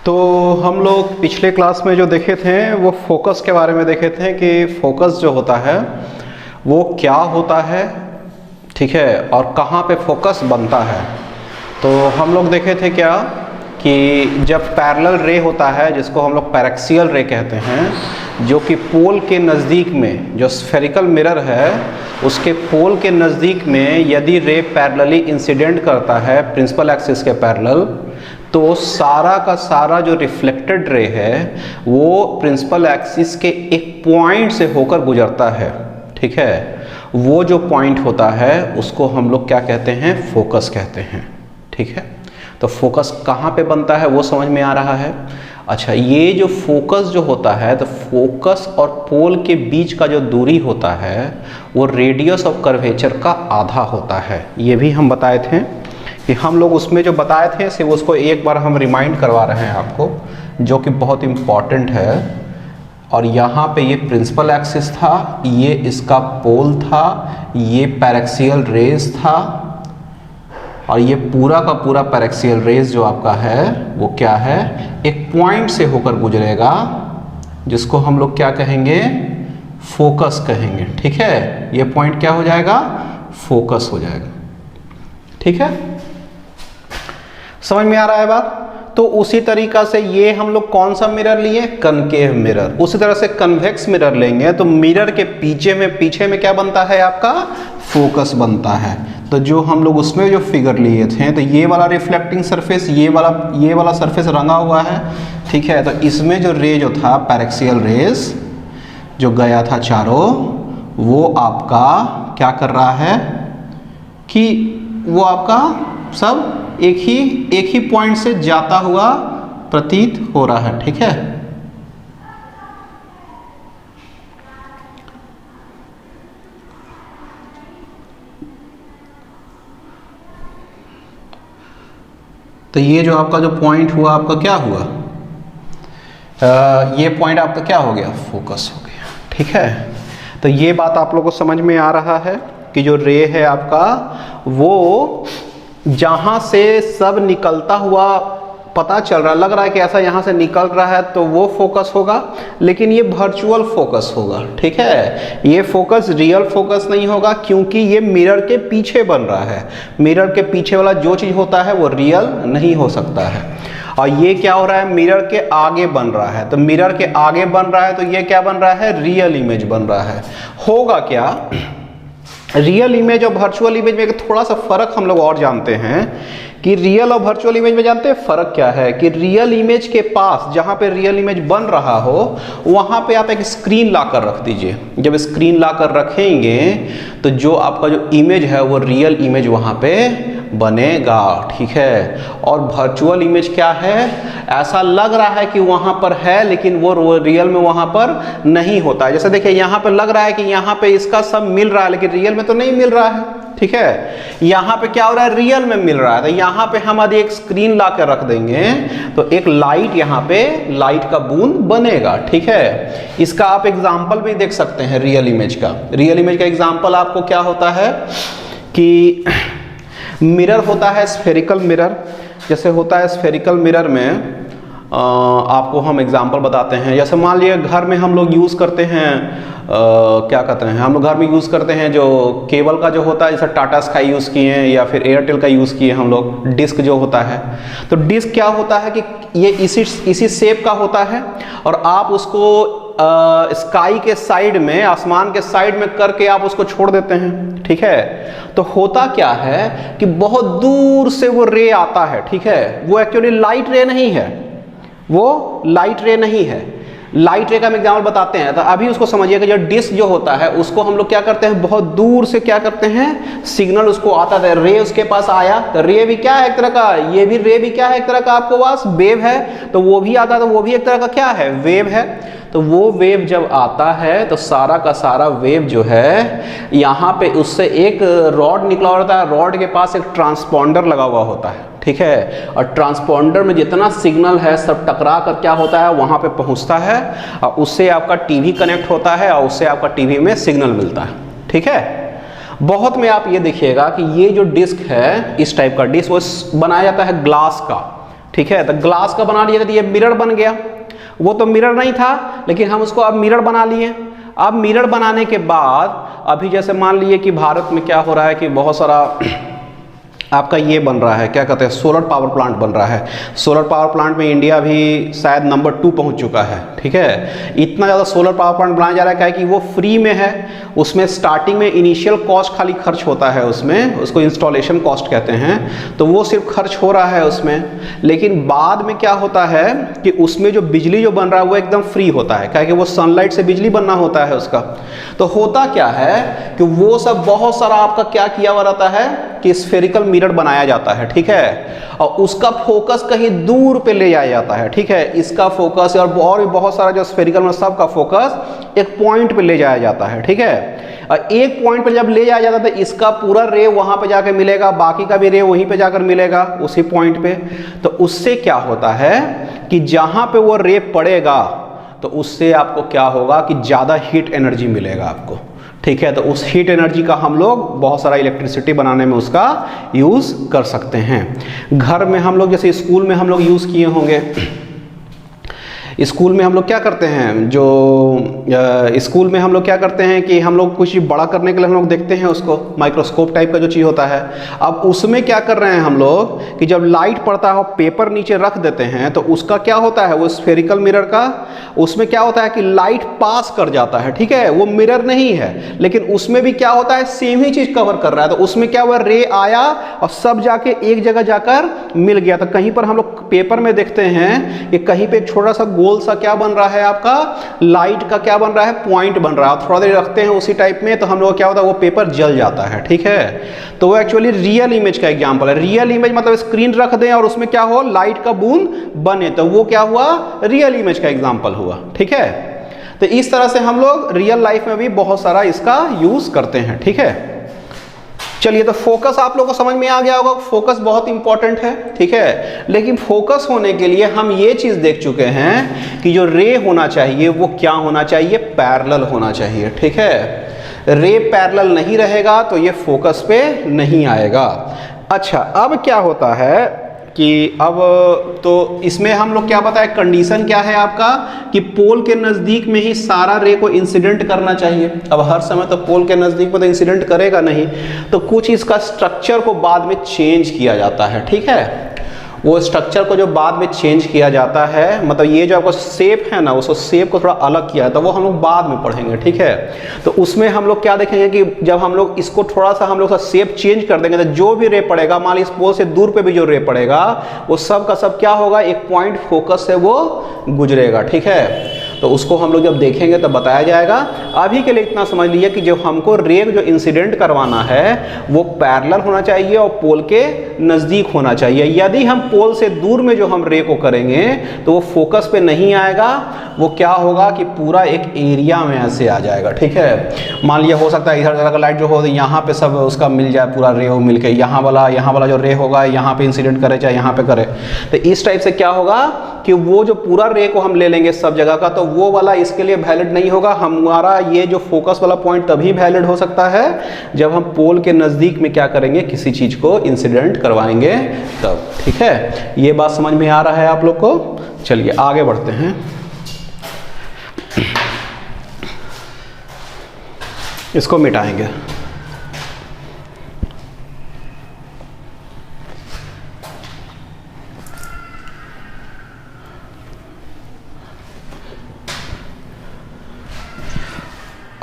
तो हम लोग पिछले क्लास में जो देखे थे वो फोकस के बारे में देखे थे कि फोकस जो होता है वो क्या होता है, ठीक है, और कहाँ पे फोकस बनता है। तो हम लोग देखे थे क्या कि जब पैरेलल रे होता है जिसको हम लोग पैरेक्सियल रे कहते हैं, जो कि पोल के नज़दीक में, जो स्फेरिकल मिरर है उसके पोल के नज़दीक में यदि रे पैरेलली इंसिडेंट करता है प्रिंसिपल एक्सिस के पैरेलल, तो सारा का सारा जो रिफ्लेक्टेड रे है वो प्रिंसिपल एक्सिस के एक पॉइंट से होकर गुजरता है, ठीक है। वो जो पॉइंट होता है उसको हम लोग क्या कहते हैं, फोकस कहते हैं, ठीक है। तो फोकस कहाँ पे बनता है वो समझ में आ रहा है। अच्छा, ये जो फोकस जो होता है, तो फोकस और पोल के बीच का जो दूरी होता है वो रेडियस ऑफ कर्वेचर का आधा होता है। ये भी हम बताए थे कि हम लोग उसमें जो बताए थे सिर्फ उसको एक बार हम रिमाइंड करवा रहे हैं आपको, जो कि बहुत इम्पॉर्टेंट है। और यहाँ पे ये प्रिंसिपल एक्सिस था, ये इसका पोल था, ये पैरेक्सियल रेज था, और ये पूरा का पूरा पैरेक्सियल रेज जो आपका है वो क्या है, एक पॉइंट से होकर गुजरेगा जिसको हम लोग क्या कहेंगे, फोकस कहेंगे, ठीक है। ये पॉइंट क्या हो जाएगा, फोकस हो जाएगा, ठीक है। समझ में आ रहा है बात। तो उसी तरीका से ये हम लोग कौन सा मिरर लिए, कनकेव मिरर। उसी तरह से कन्वेक्स मिरर लेंगे तो मिरर के पीछे में क्या बनता है, आपका फोकस बनता है। तो जो हम लोग उसमें जो फिगर लिए थे, तो ये वाला रिफ्लेक्टिंग सरफेस, ये वाला सरफेस रंगा हुआ है, ठीक है। तो इसमें जो रे जो था पैरेक्सियल रेज जो गया था चारों, वो आपका क्या कर रहा है कि वो आपका सब एक ही पॉइंट से जाता हुआ प्रतीत हो रहा है, ठीक है। तो ये जो आपका जो पॉइंट हुआ, आपका क्या हुआ, ये पॉइंट आपका क्या हो गया, फोकस हो गया, ठीक है। तो ये बात आप लोगों को समझ में आ रहा है कि जो रे है आपका वो जहाँ से सब निकलता हुआ पता चल रहा, लग रहा है कि ऐसा यहाँ से निकल रहा है, तो वो फोकस होगा। लेकिन ये वर्चुअल फोकस होगा, ठीक है। ये फोकस रियल फोकस नहीं होगा, क्योंकि ये मिरर के पीछे बन रहा है। मिरर के पीछे वाला जो चीज़ होता है वो रियल नहीं हो सकता है। और ये क्या हो रहा है, मिरर के आगे बन रहा है। तो मिरर के आगे बन रहा है तो ये क्या बन रहा है, रियल इमेज बन रहा है। होगा क्या, रियल इमेज और वर्चुअल इमेज में थोड़ा सा फर्क हम लोग और जानते हैं कि रियल और वर्चुअल इमेज में जानते हैं फर्क क्या है, कि रियल इमेज के पास जहाँ पे रियल इमेज बन रहा हो वहाँ पे आप एक स्क्रीन ला कर रख दीजिए। जब स्क्रीन ला कर रखेंगे तो जो आपका जो इमेज है वो रियल इमेज वहाँ पे बनेगा, ठीक है। और वर्चुअल इमेज क्या है, ऐसा लग रहा है कि वहाँ पर है लेकिन वो रियल में वहाँ पर नहीं होता है। जैसे देखिए यहाँ पे लग रहा है कि यहाँ पे इसका सब मिल रहा है, लेकिन रियल में तो नहीं मिल रहा है, ठीक है। यहाँ पे क्या हो रहा है, रियल में मिल रहा है। तो यहाँ पे हम यदि एक स्क्रीन ला कर रख देंगे तो एक लाइट, यहाँ पे लाइट का बूंद बनेगा, ठीक है। इसका आप एग्जाम्पल भी देख सकते हैं रियल इमेज का। रियल इमेज का एग्जाम्पल आपको क्या होता है कि मिरर होता है स्फेरिकल मिरर। जैसे होता है स्फेरिकल मिरर में आपको हम एग्जांपल बताते हैं। जैसे मान लिया घर में हम लोग यूज़ करते हैं, क्या कहते हैं, हम लोग घर में यूज़ करते हैं जो केबल का जो होता है, जैसे टाटा स्काई यूज़ किए हैं या फिर एयरटेल का यूज़ किए हम लोग, डिस्क जो होता है। तो डिस्क क्या होता है कि ये इसी शेप का होता है और आप उसको स्काई के साइड में, आसमान के साइड में करके आप उसको छोड़ देते हैं, ठीक है। तो होता क्या है कि बहुत दूर से वो रे आता है, ठीक है। वो एक्चुअली लाइट रे नहीं है, वो लाइट रे नहीं है। लाइट रे का हम एग्जाम्पल बताते हैं। तो अभी उसको समझिएगा, जो डिस्क जो होता है उसको हम लोग क्या करते हैं, बहुत दूर से क्या करते हैं, सिग्नल उसको आता था, रे उसके पास आया। तो रे भी क्या है, एक तरह का, ये भी रे भी क्या है, एक तरह का आपको पास वेव है। तो वो भी आता, तो वो भी एक तरह का क्या है, वेव है। तो वो वेव जब आता है तो सारा का सारा वेव जो है यहाँ पे उससे एक रॉड निकला होता है, रॉड के पास एक ट्रांसपॉन्डर लगा हुआ होता है, ठीक है। और ट्रांसपॉन्डर में जितना सिग्नल है सब टकरा कर क्या होता है, वहाँ पे पहुँचता है और उससे आपका टीवी कनेक्ट होता है और उससे आपका टीवी में सिग्नल मिलता है, ठीक है। बहुत में आप ये देखिएगा कि ये जो डिस्क है, इस टाइप का डिस्क वो बनाया जाता है ग्लास का, ठीक है। तो ग्लास का बना लिया तो ये मिरर बन गया, वो तो मिरर नहीं था लेकिन हम उसको अब मिरर बना लिए। अब मिरर बनाने के बाद अभी जैसे मान लिए कि भारत में क्या हो रहा है कि बहुत सारा आपका ये बन रहा है, क्या कहते हैं, सोलर पावर प्लांट बन रहा है। सोलर पावर प्लांट में इंडिया भी शायद नंबर 2 पहुंच चुका है, ठीक है। इतना ज़्यादा सोलर पावर प्लांट बनाया जा रहा है, क्या है कि वो फ्री में है, उसमें स्टार्टिंग में इनिशियल कॉस्ट खाली खर्च होता है, उसमें उसको इंस्टॉलेशन कॉस्ट कहते हैं, तो वो सिर्फ खर्च हो रहा है उसमें। लेकिन बाद में क्या होता है कि उसमें जो बिजली जो बन रहा है वो एकदम फ्री होता है, क्या है कि वो सनलाइट से बिजली बनना होता है उसका। तो होता क्या है कि वो सब बहुत सारा आपका क्या किया हुआ रहता है कि स्फेरिकल मिरर बनाया जाता है, ठीक है, और उसका फोकस कहीं दूर पे ले जाया जाता है, ठीक है। इसका फोकस और भी बहुत सारा जो स्फेरिकल में सबका फोकस एक पॉइंट पे ले जाया जाता है, ठीक है। और एक पॉइंट पे जब ले जाया जाता है तो इसका पूरा रे वहां पे जाकर मिलेगा, बाकी का भी रे वहीं पे जाकर मिलेगा उसी पॉइंट पे। तो उससे क्या होता है कि जहां पे वो रे पड़ेगा तो उससे आपको क्या होगा कि ज़्यादा हीट एनर्जी मिलेगा आपको, ठीक है। तो उस हीट एनर्जी का हम लोग बहुत सारा इलेक्ट्रिसिटी बनाने में उसका यूज़ कर सकते हैं। घर में हम लोग जैसे स्कूल में हम लोग यूज़ किए होंगे, स्कूल में हम लोग क्या करते हैं, जो स्कूल में हम लोग क्या करते हैं कि हम लोग कुछ बड़ा करने के लिए हम लोग देखते हैं उसको, माइक्रोस्कोप टाइप का जो चीज़ होता है। अब उसमें क्या कर रहे हैं हम लोग कि जब लाइट पड़ता है पेपर नीचे रख देते हैं तो उसका क्या होता है, वो स्फेरिकल मिरर का उसमें क्या होता है कि लाइट पास कर जाता है, ठीक है। वो मिरर नहीं है लेकिन उसमें भी क्या होता है, सेम ही चीज़ कवर कर रहा है। तो उसमें क्या हुआ, रे आया और सब जाके एक जगह जाकर मिल गया। तो कहीं पर हम लोग पेपर में देखते हैं कि कहीं पे एक छोटा सा गोल सा क्या बन रहा है, आपका लाइट का क्या बन रहा है, पॉइंट बन रहा है। थोड़ा देर रखते हैं उसी टाइप में तो हम लोग क्या होता है, वो पेपर जल जाता है, ठीक है। तो वो एक्चुअली रियल इमेज का एग्जांपल है। रियल इमेज मतलब स्क्रीन रख दें और उसमें क्या हो, लाइट का बूंद बने, तो वो क्या हुआ, रियल इमेज का एग्जांपल हुआ, ठीक है। तो इस तरह से हम लोग रियल लाइफ में भी बहुत सारा इसका यूज करते हैं, ठीक है। चलिए, तो फोकस आप लोगों को समझ में आ गया होगा, फोकस बहुत इंपॉर्टेंट है, ठीक है। लेकिन फोकस होने के लिए हम ये चीज देख चुके हैं कि जो रे होना चाहिए वो क्या होना चाहिए, पैरेलल होना चाहिए, ठीक है। रे पैरेलल नहीं रहेगा तो ये फोकस पे नहीं आएगा। अच्छा, अब क्या होता है कि अब तो इसमें हम लोग क्या बताए, कंडीशन क्या है आपका कि पोल के नज़दीक में ही सारा रे को इंसिडेंट करना चाहिए। अब हर समय तो पोल के नज़दीक में तो इंसिडेंट करेगा नहीं, तो कुछ इसका स्ट्रक्चर को बाद में चेंज किया जाता है, ठीक है। वो स्ट्रक्चर को जो बाद में चेंज किया जाता है, मतलब ये जो आपको शेप है ना, उस शेप को थोड़ा अलग किया है, तो वो हम लोग बाद में पढ़ेंगे, ठीक है। तो उसमें हम लोग क्या देखेंगे कि जब हम लोग इसको थोड़ा सा हम लोग शेप चेंज कर देंगे तो जो भी रे पड़ेगा, मान ली इस पोल से दूर पे भी जो रे पड़ेगा वो सब का सब क्या होगा, एक पॉइंट फोकस से वो गुजरेगा, ठीक है। तो उसको हम लोग जब देखेंगे तब बताया जाएगा। अभी के लिए इतना समझ लीजिए कि जो हमको रे जो इंसिडेंट करवाना है वो पैरेलल होना चाहिए और पोल के नज़दीक होना चाहिए। यदि हम पोल से दूर में जो हम रे को करेंगे तो वो फोकस पे नहीं आएगा, वो क्या होगा कि पूरा एक एरिया में ऐसे आ जाएगा, ठीक है। मान लिया हो सकता है इधर जगह का लाइट जो हो यहाँ पे सब उसका मिल जाए, पूरा रे हो मिल के यहाँ वाला जो रे होगा यहाँ पे इंसिडेंट करे चाहे यहाँ पे करे। तो इस टाइप से क्या होगा कि वो जो पूरा रे को हम ले लेंगे सब जगह का, तो वो वाला इसके लिए वैलिड नहीं होगा। हमारा ये जो फोकस वाला पॉइंट तभी वैलिड हो सकता है जब हम पोल के नज़दीक में क्या करेंगे, किसी चीज़ को इंसिडेंट करवाएंगे तब, ठीक है। ये बात समझ में आ रहा है आप लोग को। चलिए आगे बढ़ते हैं। इसको मिटाएंगे।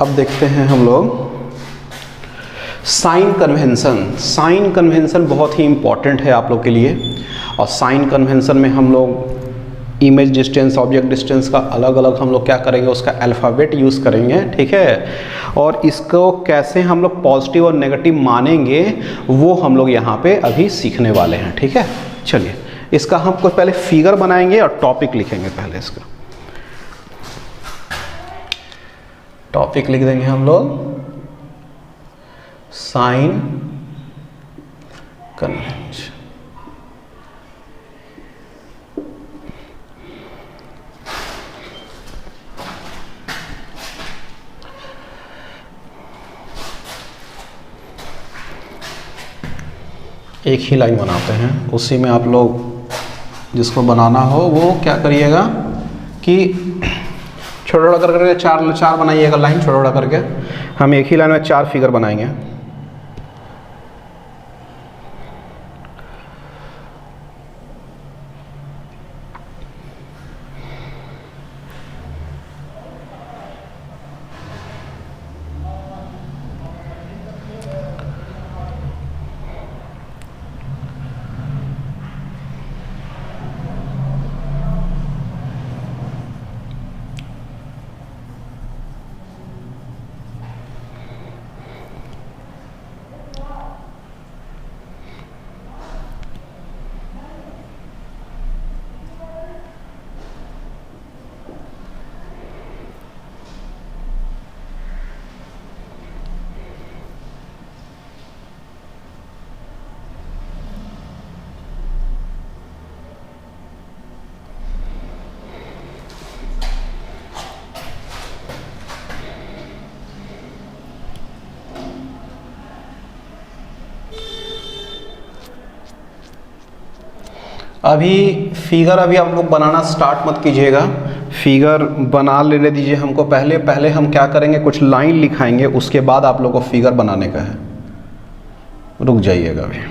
अब देखते हैं हम लोग साइन कन्वेंशन। साइन कन्वेंशन बहुत ही इंपॉर्टेंट है आप लोग के लिए। और साइन कन्वेंशन में हम लोग इमेज डिस्टेंस, ऑब्जेक्ट डिस्टेंस का अलग अलग हम लोग क्या करेंगे, उसका अल्फ़ाबेट यूज़ करेंगे, ठीक है। और इसको कैसे हम लोग पॉजिटिव और नेगेटिव मानेंगे वो हम लोग यहाँ पे अभी सीखने वाले हैं, ठीक है। चलिए, इसका हम कुछ पहले फिगर बनाएंगे और टॉपिक लिखेंगे। पहले इसका टॉपिक लिख देंगे हम लोग, साइन कन्वेंशन। एक ही लाइन बनाते हैं, उसी में आप लोग जिसको बनाना हो वो क्या करिएगा कि छोटा छोटा करके चार चार बनाइएगा लाइन, छोटा छोटा करके। हम एक ही लाइन में 4 फिगर बनाएंगे। अभी फिगर अभी आप लोग बनाना स्टार्ट मत कीजिएगा, फिगर बना लेने दीजिए हमको। पहले पहले हम क्या करेंगे, कुछ लाइन लिखाएंगे, उसके बाद आप लोग को फिगर बनाने का है। रुक जाइएगा अभी।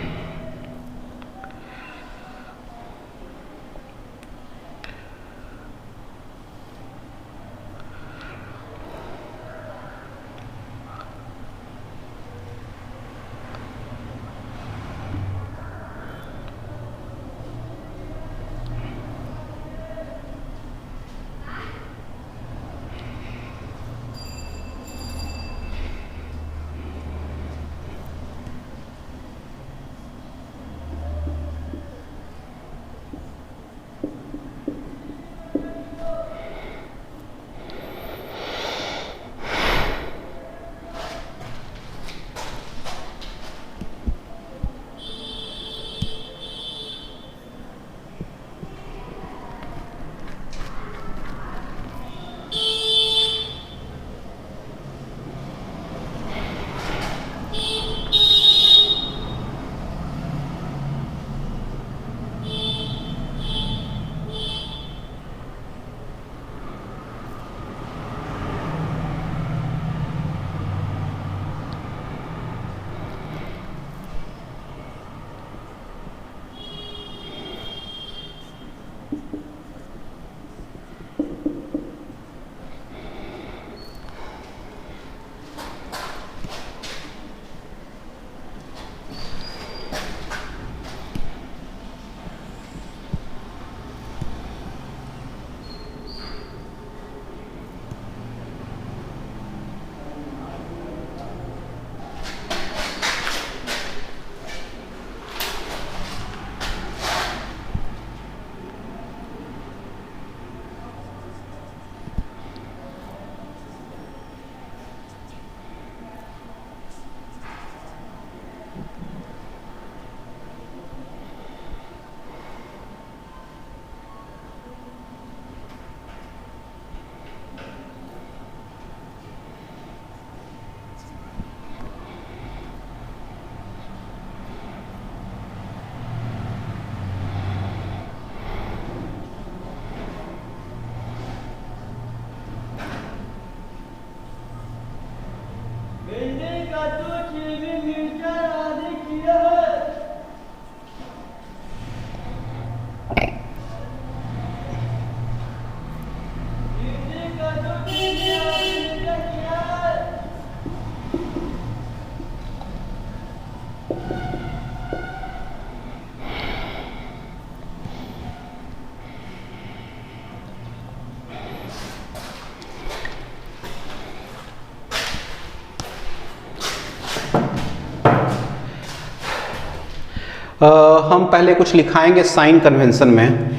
हम पहले कुछ लिखाएंगे साइन कन्वेंशन में,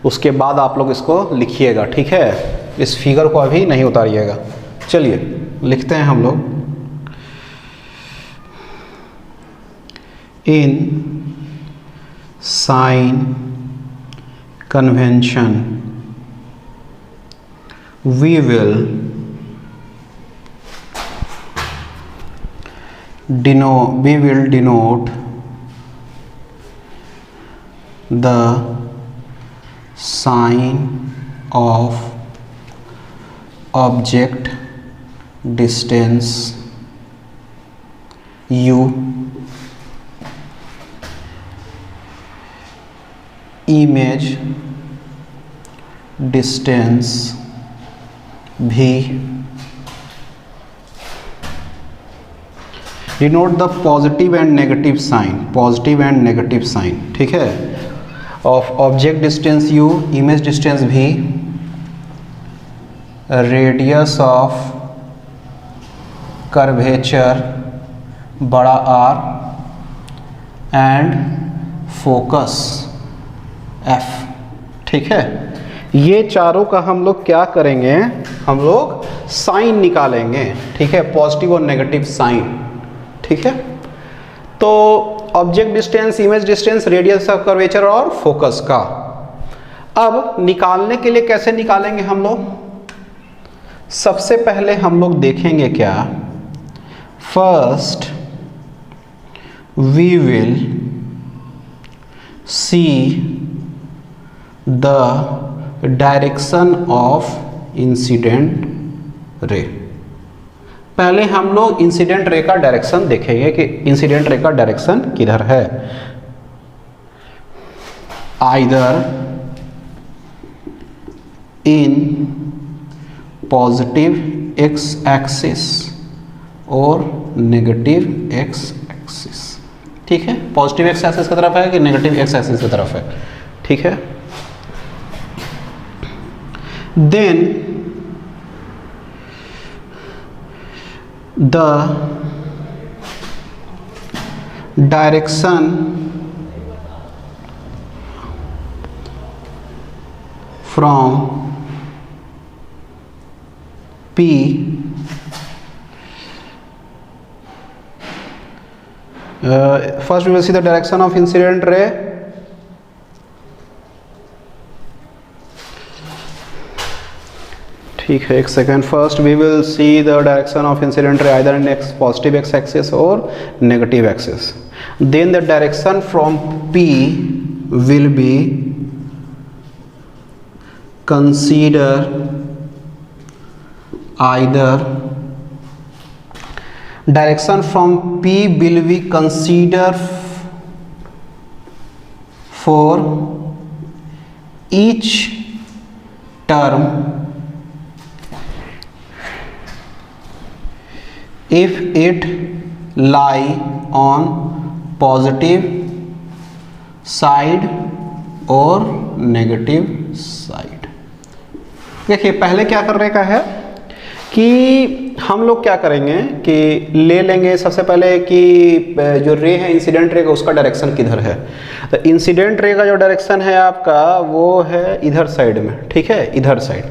उसके बाद आप लोग इसको लिखिएगा, ठीक है। इस फिगर को अभी नहीं उतारिएगा। चलिए लिखते हैं हम लोग। In sign convention we will denote the sign of object distance u, image distance v, denote the positive and negative sign, positive and negative sign, ठीक है, of object distance u, image distance v, radius of curvature बड़ा R and focus F, ठीक है। ये चारों का हम लोग क्या करेंगे, हम लोग साइन निकालेंगे, ठीक है, पॉजिटिव और नेगेटिव साइन, ठीक है। तो object distance, image distance, radius of curvature और फोकस का अब निकालने के लिए कैसे निकालेंगे हम लोग, सबसे पहले हम लोग देखेंगे क्या, first we will see the direction of incident ray। पहले हम लोग इंसिडेंट रे का डायरेक्शन देखेंगे कि इंसिडेंट रे का डायरेक्शन किधर है, either in positive x axis or negative x axis, ठीक है, पॉजिटिव एक्स एक्सिस की तरफ है कि नेगेटिव एक्स एक्सिस की तरफ है, ठीक है। Then the direction from P first we will see the direction of incident ray, ठीक है, एक second, first we will see the direction of incident ray either in x positive x axis or negative axis, then the direction from P will be consider either, direction from P will be considered for each term if it lie on positive side और negative side. देखिए पहले क्या करने का है कि हम लोग क्या करेंगे कि ले लेंगे सबसे पहले कि जो रे है इंसिडेंट रे का उसका डायरेक्शन किधर है, तो इंसिडेंट रे का जो डायरेक्शन है आपका वो है इधर साइड में, ठीक है, इधर साइड,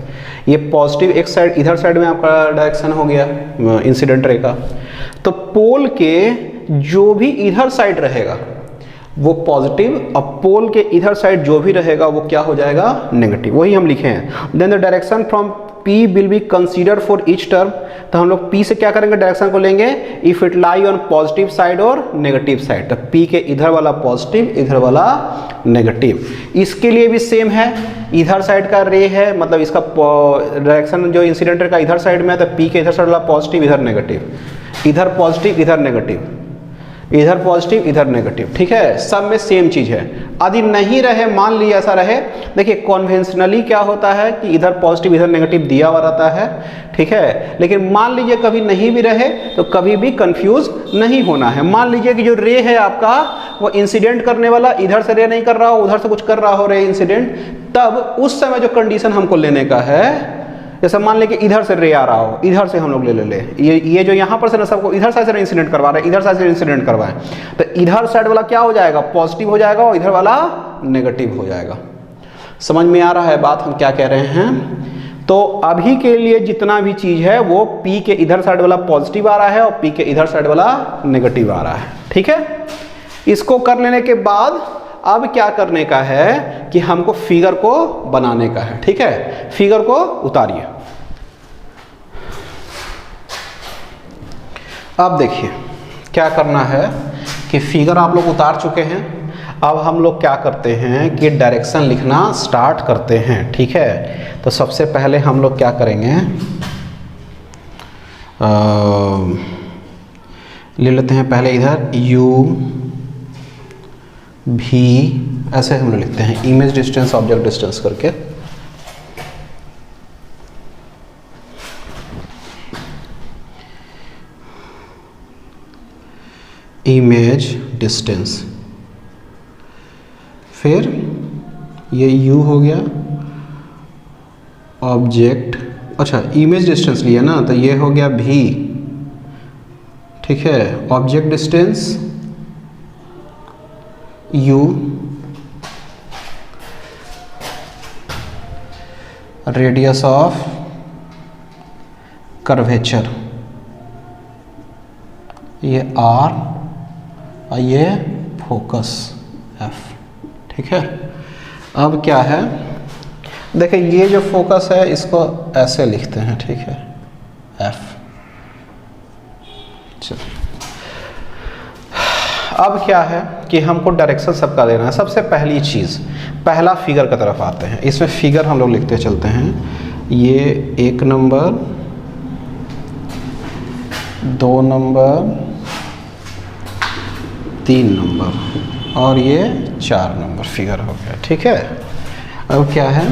ये पॉजिटिव एक साइड इधर साइड में आपका डायरेक्शन हो गया इंसिडेंट रे का, तो पोल के जो भी इधर साइड रहेगा वो पॉजिटिव और पोल के इधर साइड जो भी रहेगा वो क्या हो जाएगा, नेगेटिव, वही हम लिखे हैं। Then the direction from P will be consider for each term, तो हम लोग P से क्या करेंगे, डायरेक्शन को लेंगे if it lie on positive side और नेगेटिव साइड, तो P के इधर वाला पॉजिटिव इधर वाला नेगेटिव। इसके लिए भी सेम है, इधर साइड का रे है मतलब इसका डायरेक्शन जो इंसिडेंट रे का इधर साइड में है, तो P के इधर साइड वाला पॉजिटिव इधर नेगेटिव, इधर पॉजिटिव इधर नेगेटिव, इधर पॉजिटिव इधर नेगेटिव, ठीक है, सब में सेम चीज है। यदि नहीं रहे, मान लीजिए ऐसा रहे, देखिए कॉन्वेंशनली क्या होता है कि इधर पॉजिटिव इधर नेगेटिव दिया हुआ रहता है, ठीक है, लेकिन मान लीजिए कभी नहीं भी रहे तो कभी भी कंफ्यूज नहीं होना है। मान लीजिए कि जो रे है आपका वो इंसिडेंट करने वाला इधर से रे नहीं कर रहा हो, उधर से कुछ कर रहा हो रे इंसिडेंट, तब उस समय जो कंडीशन हमको लेने का है, जैसे मान लें कि इधर से रे आ रहा हो, इधर से हम लोग ले ये जो यहाँ पर से ना सबको इधर साइड से इंसिडेंट करवा रहे हैं, इधर साइड से इंसिडेंट करवाएं, तो इधर साइड वाला क्या हो जाएगा, पॉजिटिव हो जाएगा और इधर वाला नेगेटिव हो जाएगा। समझ में आ रहा है बात हम क्या कह रहे हैं? तो अभी के लिए जितना भी चीज है वो P के इधर साइड वाला पॉजिटिव आ रहा है और P के इधर साइड वाला नेगेटिव आ रहा है, ठीक है। इसको कर लेने के बाद अब क्या करने का है कि हमको फिगर को बनाने का है, ठीक है। फिगर को उतारिए। अब देखिए क्या करना है कि फिगर आप लोग उतार चुके हैं। अब हम लोग क्या करते हैं कि डायरेक्शन लिखना स्टार्ट करते हैं, ठीक है। तो सबसे पहले हम लोग क्या करेंगे, ले लेते हैं पहले इधर u v, ऐसे हम लोग लिखते हैं इमेज डिस्टेंस ऑब्जेक्ट डिस्टेंस करके। इमेज डिस्टेंस, फिर ये u हो गया ऑब्जेक्ट, अच्छा इमेज डिस्टेंस लिया ना, तो ये हो गया v, ठीक है। Object distance u, radius of curvature ये r, और ये फोकस f, ठीक है। अब क्या है, देखिए ये जो फोकस है इसको ऐसे लिखते हैं, ठीक है, f। चलिए अब क्या है कि हमको डायरेक्शन सबका देना है। सबसे पहली चीज़, पहला फिगर की तरफ आते हैं। इसमें फिगर हम लोग लिखते चलते हैं, ये 1 नंबर, 2 नंबर, 3 नंबर और ये 4 नंबर फिगर हो गया, ठीक है। अब क्या है,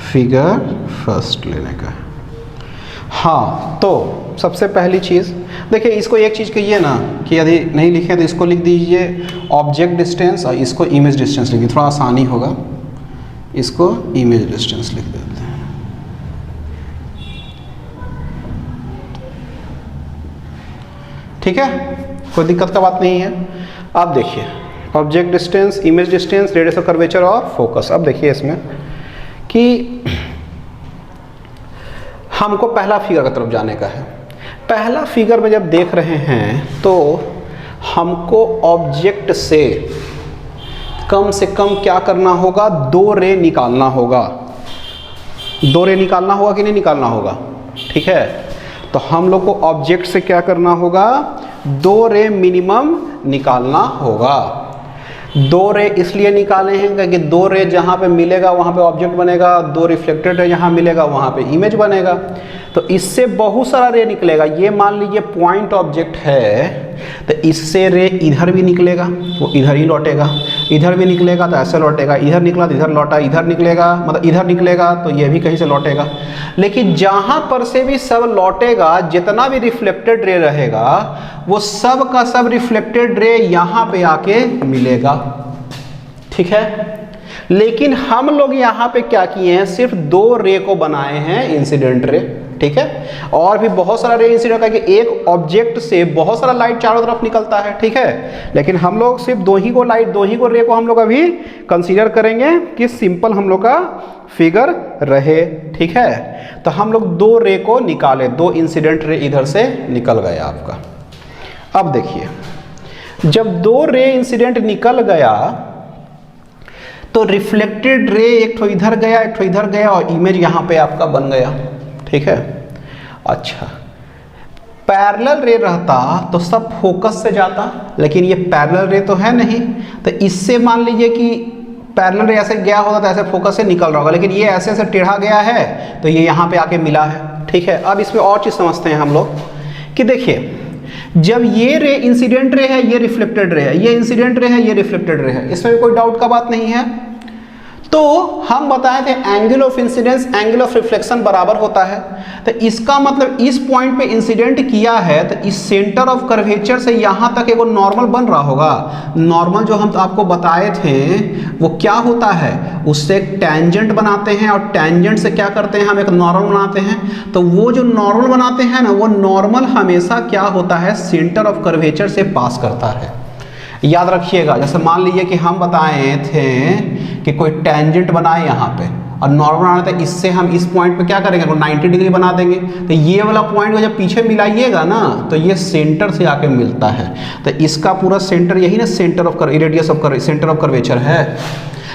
फिगर फर्स्ट लेने का। हाँ, तो सबसे पहली चीज़ देखिए, इसको एक चीज़ कहिए ना कि यदि नहीं लिखे तो इसको लिख दीजिए ऑब्जेक्ट डिस्टेंस और इसको इमेज डिस्टेंस लिखिए, थोड़ा आसानी होगा। इसको इमेज डिस्टेंस लिख देते हैं, ठीक है, कोई दिक्कत का बात नहीं है। अब देखिए object distance, image distance, radius of curvature और फोकस। अब देखिए इसमें कि हमको पहला फिगर की तरफ जाने का है। पहला फिगर में जब देख रहे हैं तो हमको ऑब्जेक्ट से कम क्या करना होगा, 2 रे निकालना होगा। 2 रे निकालना होगा कि नहीं निकालना होगा, ठीक है। तो हम लोग को ऑब्जेक्ट से क्या करना होगा, 2 रे मिनिमम निकालना होगा। 2 रे इसलिए निकाले हैं क्योंकि 2 रे जहाँ पे मिलेगा वहाँ पे ऑब्जेक्ट बनेगा, 2 रिफ्लेक्टेड रे जहाँ मिलेगा वहाँ पे इमेज बनेगा। तो इससे बहुत सारा रे निकलेगा। ये मान लीजिए पॉइंट ऑब्जेक्ट है, तो इससे रे इधर भी निकलेगा, वो इधर ही लौटेगा, इधर भी निकलेगा तो ऐसे लौटेगा, इधर निकला तो इधर लौटा, इधर निकलेगा मतलब इधर निकलेगा तो ये भी कहीं से लौटेगा। लेकिन जहाँ पर से भी सब लौटेगा, जितना भी रिफ्लेक्टेड रे रहेगा वो सब का सब रिफ्लेक्टेड रे यहाँ पे आके मिलेगा, ठीक है। लेकिन हम लोग यहाँ पे क्या किए हैं, सिर्फ 2 रे को बनाए हैं इंसिडेंट रे, ठीक है। और भी बहुत सारा रे इंसिडेंट का कि एक ऑब्जेक्ट से बहुत सारा लाइट चारों तरफ निकलता है, ठीक है। लेकिन हम लोग सिर्फ 2 ही को रे को हम लोग अभी कंसीडर करेंगे कि सिंपल हम लोग का फिगर रहे, ठीक है। तो हम लोग 2 रे को निकाले, 2 इंसिडेंट रे इधर से निकल गया आपका। अब देखिए, जब 2 रे इंसिडेंट निकल गया तो रिफ्लेक्टेड रे एक ठो इधर गया, एक ठो इधर गया और इमेज यहाँ पे आपका बन गया, ठीक है। अच्छा, पैरेलल रे रहता तो सब फोकस से जाता, लेकिन ये पैरेलल रे तो है नहीं, तो इससे मान लीजिए कि पैरेलल रे ऐसे गया होता तो ऐसे फोकस से निकल रहा होगा, लेकिन ये ऐसे ऐसे टेढ़ा गया है तो ये यहाँ पे आके मिला है, ठीक है। अब इसमें और चीज़ समझते हैं हम लोग कि देखिए, जब ये रे इंसिडेंट रे है, ये रिफ्लेक्टेड रे है, ये इंसिडेंट रे है, ये रिफ्लेक्टेड रे है, इसमें भी कोई डाउट का बात नहीं है। तो हम बताए थे angle of incidence angle of reflection बराबर होता है। तो इसका मतलब इस पॉइंट पे इंसिडेंट किया है तो इस सेंटर ऑफ कर्वेचर से यहाँ तक एक नॉर्मल बन रहा होगा। नॉर्मल जो हम आपको बताए थे वो क्या होता है, उससे एक टेंजेंट बनाते हैं और टेंजेंट से क्या करते हैं, हम एक नॉर्मल बनाते हैं। तो वो जो नॉर्मल बनाते हैं ना, वो नॉर्मल हमेशा क्या होता है, सेंटर ऑफ कर्वेचर से पास करता है। याद रखिएगा, जैसे मान लीजिए कि हम बताए थे कि कोई टेंजेंट बनाए यहाँ पे और नॉर्मल बनाना था, इससे हम इस पॉइंट पे क्या करेंगे, 90 डिग्री बना देंगे। तो ये वाला पॉइंट को जब पीछे मिलाइएगा ना तो ये सेंटर से आके मिलता है। तो इसका पूरा सेंटर यही ना, centre of radius of centre of curvature है।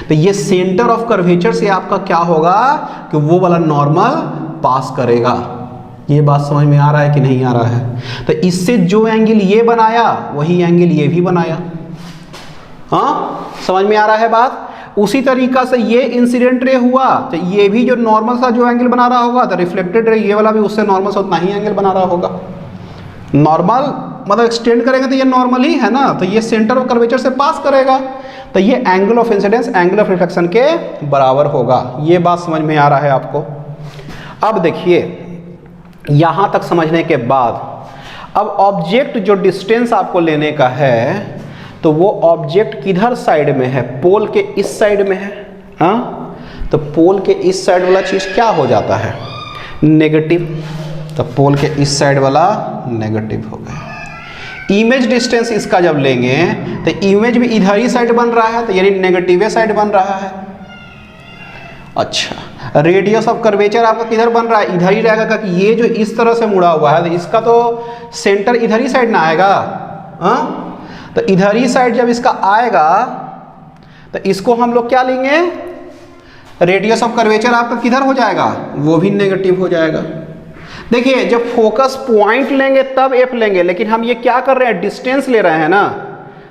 तो ये सेंटर ऑफ कर्वेचर से आपका क्या होगा कि वो वाला नॉर्मल पास करेगा। ये बात समझ में आ रहा है कि नहीं आ रहा है। तो इससे जो एंगल ये बनाया वही एंगल ये भी बनाया। हाँ, समझ में आ रहा है बात। उसी तरीका से ये इंसिडेंट रे हुआ तो ये भी जो नॉर्मल सा जो एंगल बना रहा होगा तो रिफ्लेक्टेड रे ये वाला भी उससे नॉर्मल सा उतना ही एंगल बना रहा होगा। नॉर्मल मतलब एक्सटेंड करेंगे तो ये नॉर्मल ही है ना, तो ये सेंटर ऑफ कर्वेचर से पास करेगा, तो ये angle of incidence angle of reflection के बराबर होगा। ये बात समझ में आ रहा है आपको। अब देखिए यहाँ तक समझने के बाद अब ऑब्जेक्ट जो डिस्टेंस आपको लेने का है तो वो ऑब्जेक्ट किधर साइड में है, पोल के इस साइड में है। हाँ, तो पोल के इस साइड वाला चीज़ क्या हो जाता है, नेगेटिव, तो पोल के इस साइड वाला नेगेटिव हो गया। इमेज डिस्टेंस इसका जब लेंगे तो इमेज भी इधर ही साइड बन रहा है, तो यानी नेगेटिव साइड बन रहा है। अच्छा, रेडियस ऑफ कर्वेचर आपका किधर बन रहा है, इधर ही रहेगा, क्योंकि ये जो इस तरह से मुड़ा हुआ है तो इसका तो सेंटर इधर ही साइड ना आएगा। हाँ, तो इधर ही साइड जब इसका आएगा तो इसको हम लोग क्या लेंगे, रेडियस ऑफ कर्वेचर आपका किधर हो जाएगा, वो भी नेगेटिव हो जाएगा। देखिए जब फोकस पॉइंट लेंगे तब एफ लेंगे, लेकिन हम ये क्या कर रहे हैं, डिस्टेंस ले रहे हैं ना,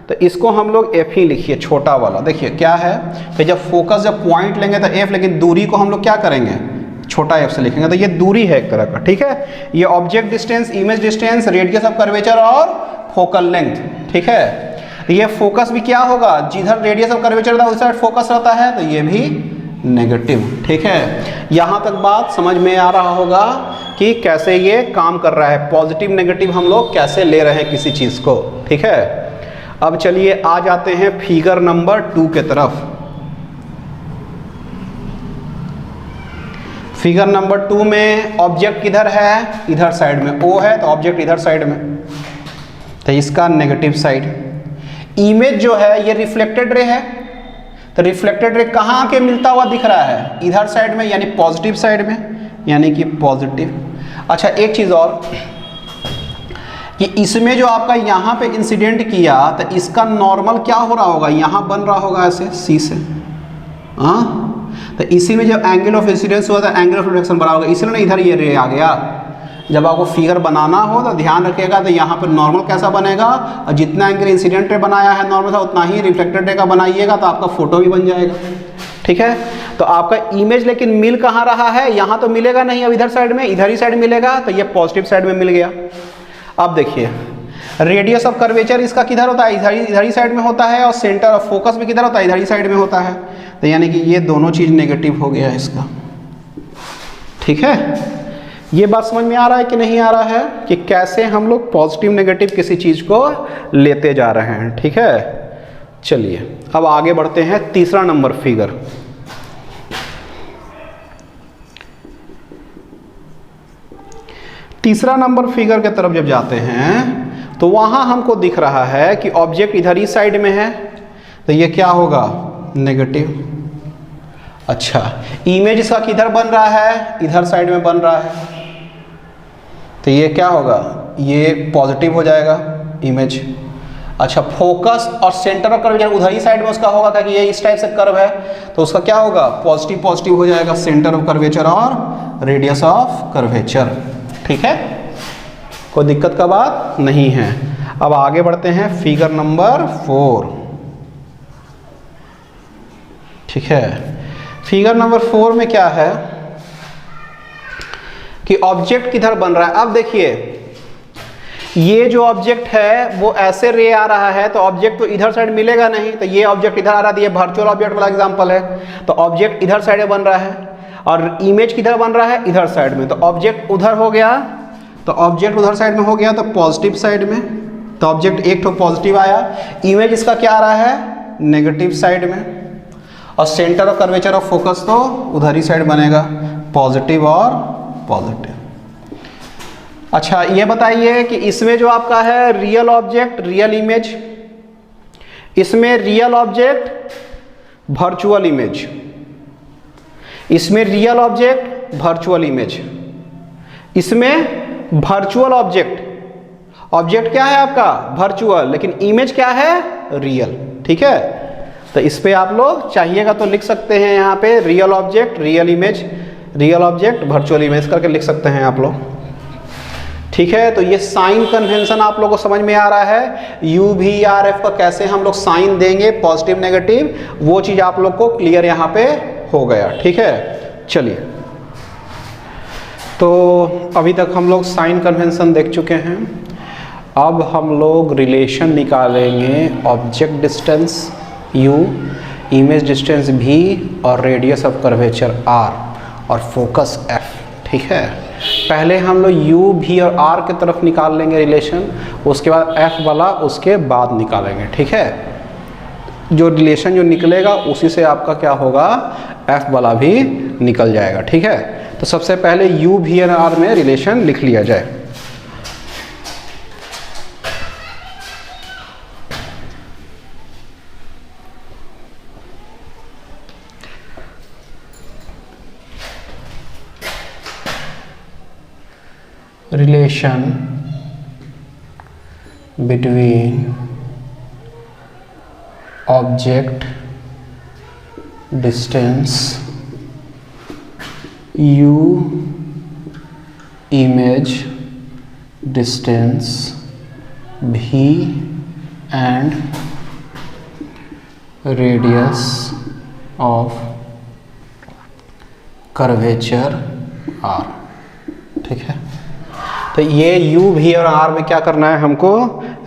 तो इसको हम लोग एफ ही लिखिए, छोटा वाला। देखिए क्या है कि जब फोकस जब पॉइंट लेंगे तो एफ, लेकिन दूरी को हम लोग क्या करेंगे, छोटा एफ से लिखेंगे, तो ये दूरी है एक तरह का। ठीक है, ये object distance, image distance, radius of curvature और फोकल लेंथ। ठीक है, ये फोकस भी क्या होगा, जिधर रेडियस ऑफ कर्वेचर था उस साइड फोकस रहता है, तो ये भी नेगेटिव। ठीक है, यहाँ तक बात समझ में आ रहा होगा कि कैसे ये काम कर रहा है, पॉजिटिव नेगेटिव हम लोग कैसे ले रहे हैं किसी चीज़ को। ठीक है, अब चलिए आ जाते हैं फिगर नंबर 2 के तरफ। फिगर नंबर 2 में ऑब्जेक्ट किधर है, इधर साइड में, O है तो ऑब्जेक्ट इधर साइड में, तो इसका नेगेटिव साइड। इमेज जो है ये रिफ्लेक्टेड रे है, तो रिफ्लेक्टेड रे कहाँ के मिलता हुआ दिख रहा है, इधर साइड में, यानी पॉजिटिव साइड में, यानी कि पॉजिटिव। अच्छा एक चीज़ और कि इसमें जो आपका यहाँ पे इंसिडेंट किया तो इसका नॉर्मल क्या हो रहा होगा, यहाँ बन रहा होगा ऐसे सी से। हाँ, तो इसी में जब एंगल ऑफ इंसिडेंस हुआ था एंगल ऑफ रिफ्लेक्शन बड़ा होगा, इसलिए ना इधर ये रे आ गया। जब आपको फिगर बनाना हो तो ध्यान रखिएगा, तो यहाँ पर नॉर्मल कैसा बनेगा, और जितना एंगल इंसिडेंट रे बनाया है नॉर्मल था उतना ही रिफ्लेक्टेड रे का बनाइएगा, तो आपका फोटो भी बन जाएगा। ठीक है, तो आपका इमेज लेकिन मिल कहाँ रहा है, यहाँ तो मिलेगा नहीं, अब इधर साइड में, इधर ही साइड मिलेगा, तो ये पॉजिटिव साइड में मिल गया। अब देखिए रेडियस ऑफ कर्वेचर इसका किधर होता है, इधर ही साइड में होता है, और सेंटर ऑफ फोकस भी किधर होता है, इधर ही साइड में होता है, तो यानी कि ये दोनों चीज़ नेगेटिव हो गया है इसका। ठीक है, ये बात समझ में आ रहा है कि नहीं आ रहा है कि कैसे हम लोग पॉजिटिव नेगेटिव किसी चीज़ को लेते जा रहे हैं। ठीक है, चलिए अब आगे बढ़ते हैं, तीसरा नंबर फिगर। तीसरा नंबर फिगर के तरफ जब जाते हैं तो वहाँ हमको दिख रहा है कि ऑब्जेक्ट इधर ही साइड में है, तो ये क्या होगा, नेगेटिव। अच्छा, इमेज इसका किधर बन रहा है, इधर साइड में बन रहा है, तो ये क्या होगा, ये पॉजिटिव हो जाएगा इमेज। अच्छा, फोकस और सेंटर ऑफ कर्वेचर उधर ही साइड में उसका होगा, क्योंकि ये इस टाइप से कर्व है, तो उसका क्या होगा, पॉजिटिव पॉजिटिव हो जाएगा, सेंटर ऑफ कर्वेचर और रेडियस ऑफ कर्वेचर। ठीक है, कोई दिक्कत का बात नहीं है। अब आगे बढ़ते हैं फिगर नंबर 4। ठीक है, फिगर नंबर 4 में क्या है कि ऑब्जेक्ट किधर बन रहा है। अब देखिए ये जो ऑब्जेक्ट है वो ऐसे रे आ रहा है, तो ऑब्जेक्ट तो इधर साइड मिलेगा नहीं, तो ये ऑब्जेक्ट इधर आ रहा है, ये वर्चुअल ऑब्जेक्ट वाला एग्जांपल है, तो ऑब्जेक्ट इधर साइड में बन रहा है और इमेज किधर बन रहा है, इधर साइड में, तो ऑब्जेक्ट उधर हो गया, तो ऑब्जेक्ट उधर साइड में हो गया तो पॉजिटिव साइड में, तो ऑब्जेक्ट एक तो पॉजिटिव आया, इमेज इसका क्या आ रहा है, नेगेटिव साइड में, और centre of curvature of focus तो उधर ही साइड बनेगा, पॉजिटिव और पॉजिटिव। अच्छा ये बताइए कि इसमें जो आपका है रियल ऑब्जेक्ट रियल इमेज, इसमें रियल ऑब्जेक्ट वर्चुअल इमेज, इसमें रियल ऑब्जेक्ट वर्चुअल इमेज, इसमें वर्चुअल ऑब्जेक्ट, ऑब्जेक्ट क्या है आपका वर्चुअल, लेकिन इमेज क्या है रियल। ठीक है, तो इस पे आप लोग चाहिएगा तो लिख सकते हैं, यहाँ पे real object real image, real object virtual image करके लिख सकते हैं आप लोग। ठीक है, तो ये साइन कन्वेंशन आप लोगों को समझ में आ रहा है। यू वी आर एफ का कैसे हम लोग साइन देंगे, पॉजिटिव नेगेटिव, वो चीज आप लोग को क्लियर यहाँ पे हो गया। ठीक है, चलिए, तो अभी तक हम लोग साइन कन्वेंशन देख चुके हैं। अब हम लोग रिलेशन निकालेंगे object distance u, image distance v और रेडियस ऑफ कर्वेचर r और फोकस f। ठीक है, पहले हम लोग u, v और r की तरफ निकाल लेंगे रिलेशन, उसके बाद f वाला उसके बाद निकालेंगे। ठीक है, जो रिलेशन जो निकलेगा उसी से आपका क्या होगा, f वाला भी निकल जाएगा। ठीक है, तो सबसे पहले u, v और r में रिलेशन लिख लिया जाए। Relation between object distance u, image distance v and radius of curvature r। ठीक है, तो ये u, v और r में क्या करना है, हमको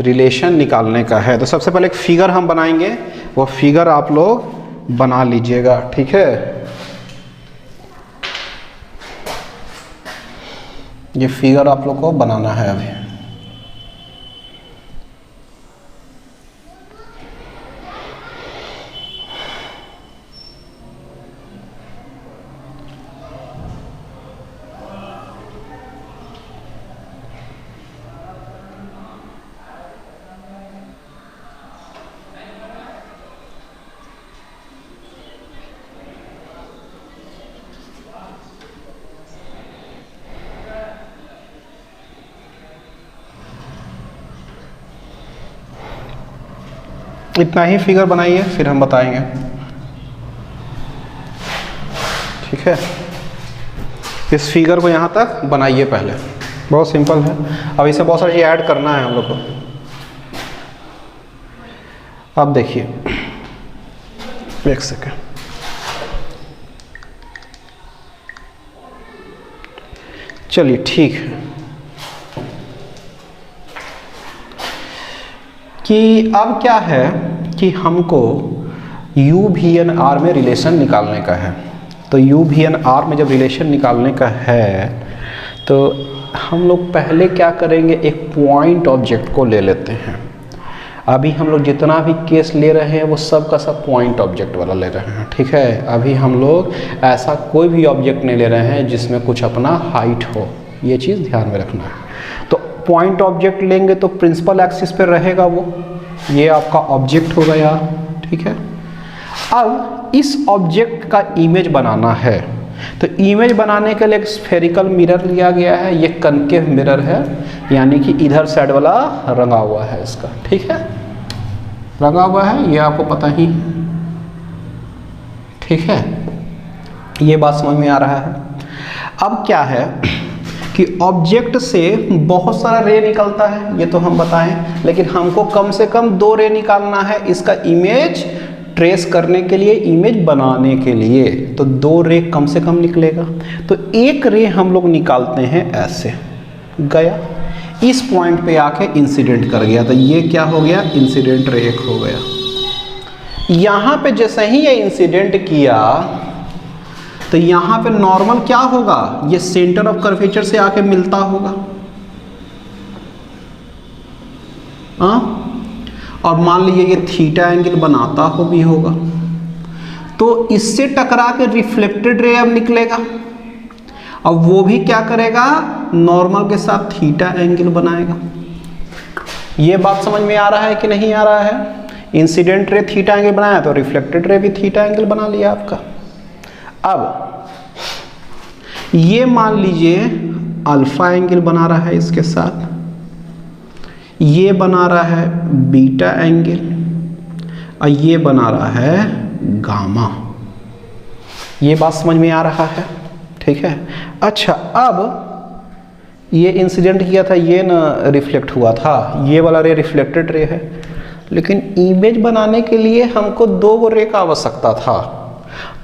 रिलेशन निकालने का है। तो सबसे पहले एक फिगर हम बनाएंगे, वो फिगर आप लोग बना लीजिएगा। ठीक है, ये फिगर आप लोग को बनाना है अभी। इतना ही फिगर बनाइए, फिर हम बताएंगे। ठीक है, इस फिगर को यहाँ तक बनाइए पहले, बहुत सिंपल है। अब इसे बहुत सारी चीज़ ऐड करना है हम लोग को। अब देखिए, एक सेकेंड, चलिए ठीक है, कि अब क्या है कि हमको u, v and r में रिलेशन निकालने का है। तो u, v and r में जब रिलेशन निकालने का है तो हम लोग पहले क्या करेंगे, एक पॉइंट ऑब्जेक्ट को ले लेते हैं। अभी हम लोग जितना भी केस ले रहे हैं वो सब का सब पॉइंट ऑब्जेक्ट वाला ले रहे हैं। ठीक है, अभी हम लोग ऐसा कोई भी ऑब्जेक्ट नहीं ले रहे हैं जिसमें कुछ अपना हाइट हो, ये चीज़ ध्यान में रखना है। तो पॉइंट ऑब्जेक्ट लेंगे तो प्रिंसिपल एक्सिस पे रहेगा वो, ये आपका ऑब्जेक्ट हो गया। ठीक है, अब इस ऑब्जेक्ट का इमेज बनाना है, तो इमेज बनाने के लिए एक स्फेरिकल मिरर लिया गया है। ये कनकेव मिरर है, यानी कि इधर साइड वाला रंगा हुआ है इसका। ठीक है, रंगा हुआ है, ये आपको पता ही। ठीक है, ये बात समझ में आ रहा है। अब क्या है कि ऑब्जेक्ट से बहुत सारा रे निकलता है, ये तो हम बताएं, लेकिन हमको कम से कम 2 रे निकालना है इसका इमेज ट्रेस करने के लिए, इमेज बनाने के लिए। तो 2 रे कम से कम निकलेगा। तो एक रे हम लोग निकालते हैं, ऐसे गया, इस पॉइंट पे आके इंसिडेंट कर गया, तो ये क्या हो गया, इंसिडेंट रे एक हो गया। यहाँ पे जैसे ही ये इंसिडेंट किया तो यहाँ पे नॉर्मल क्या होगा, ये सेंटर ऑफ कर्वेचर से आके मिलता होगा। हाँ, और मान लीजिए ये थीटा एंगल बनाता हो भी होगा, तो इससे टकरा के रिफ्लेक्टेड रे अब निकलेगा। अब वो भी क्या करेगा, नॉर्मल के साथ थीटा एंगल बनाएगा। ये बात समझ में आ रहा है कि नहीं आ रहा है? इंसिडेंट रे थीटा एंगल बनाया तो रिफ्लेक्टेड रे भी थीटा एंगल बना लिया आपका। अब ये मान लीजिए अल्फा एंगल बना रहा है इसके साथ, ये बना रहा है बीटा एंगल, और ये बना रहा है गामा। ये बात समझ में आ रहा है? ठीक है। अच्छा, अब ये इंसिडेंट किया था, ये ना रिफ्लेक्ट हुआ था, ये वाला रे रिफ्लेक्टेड रे है। लेकिन इमेज बनाने के लिए हमको 2 रे का आवश्यकता था,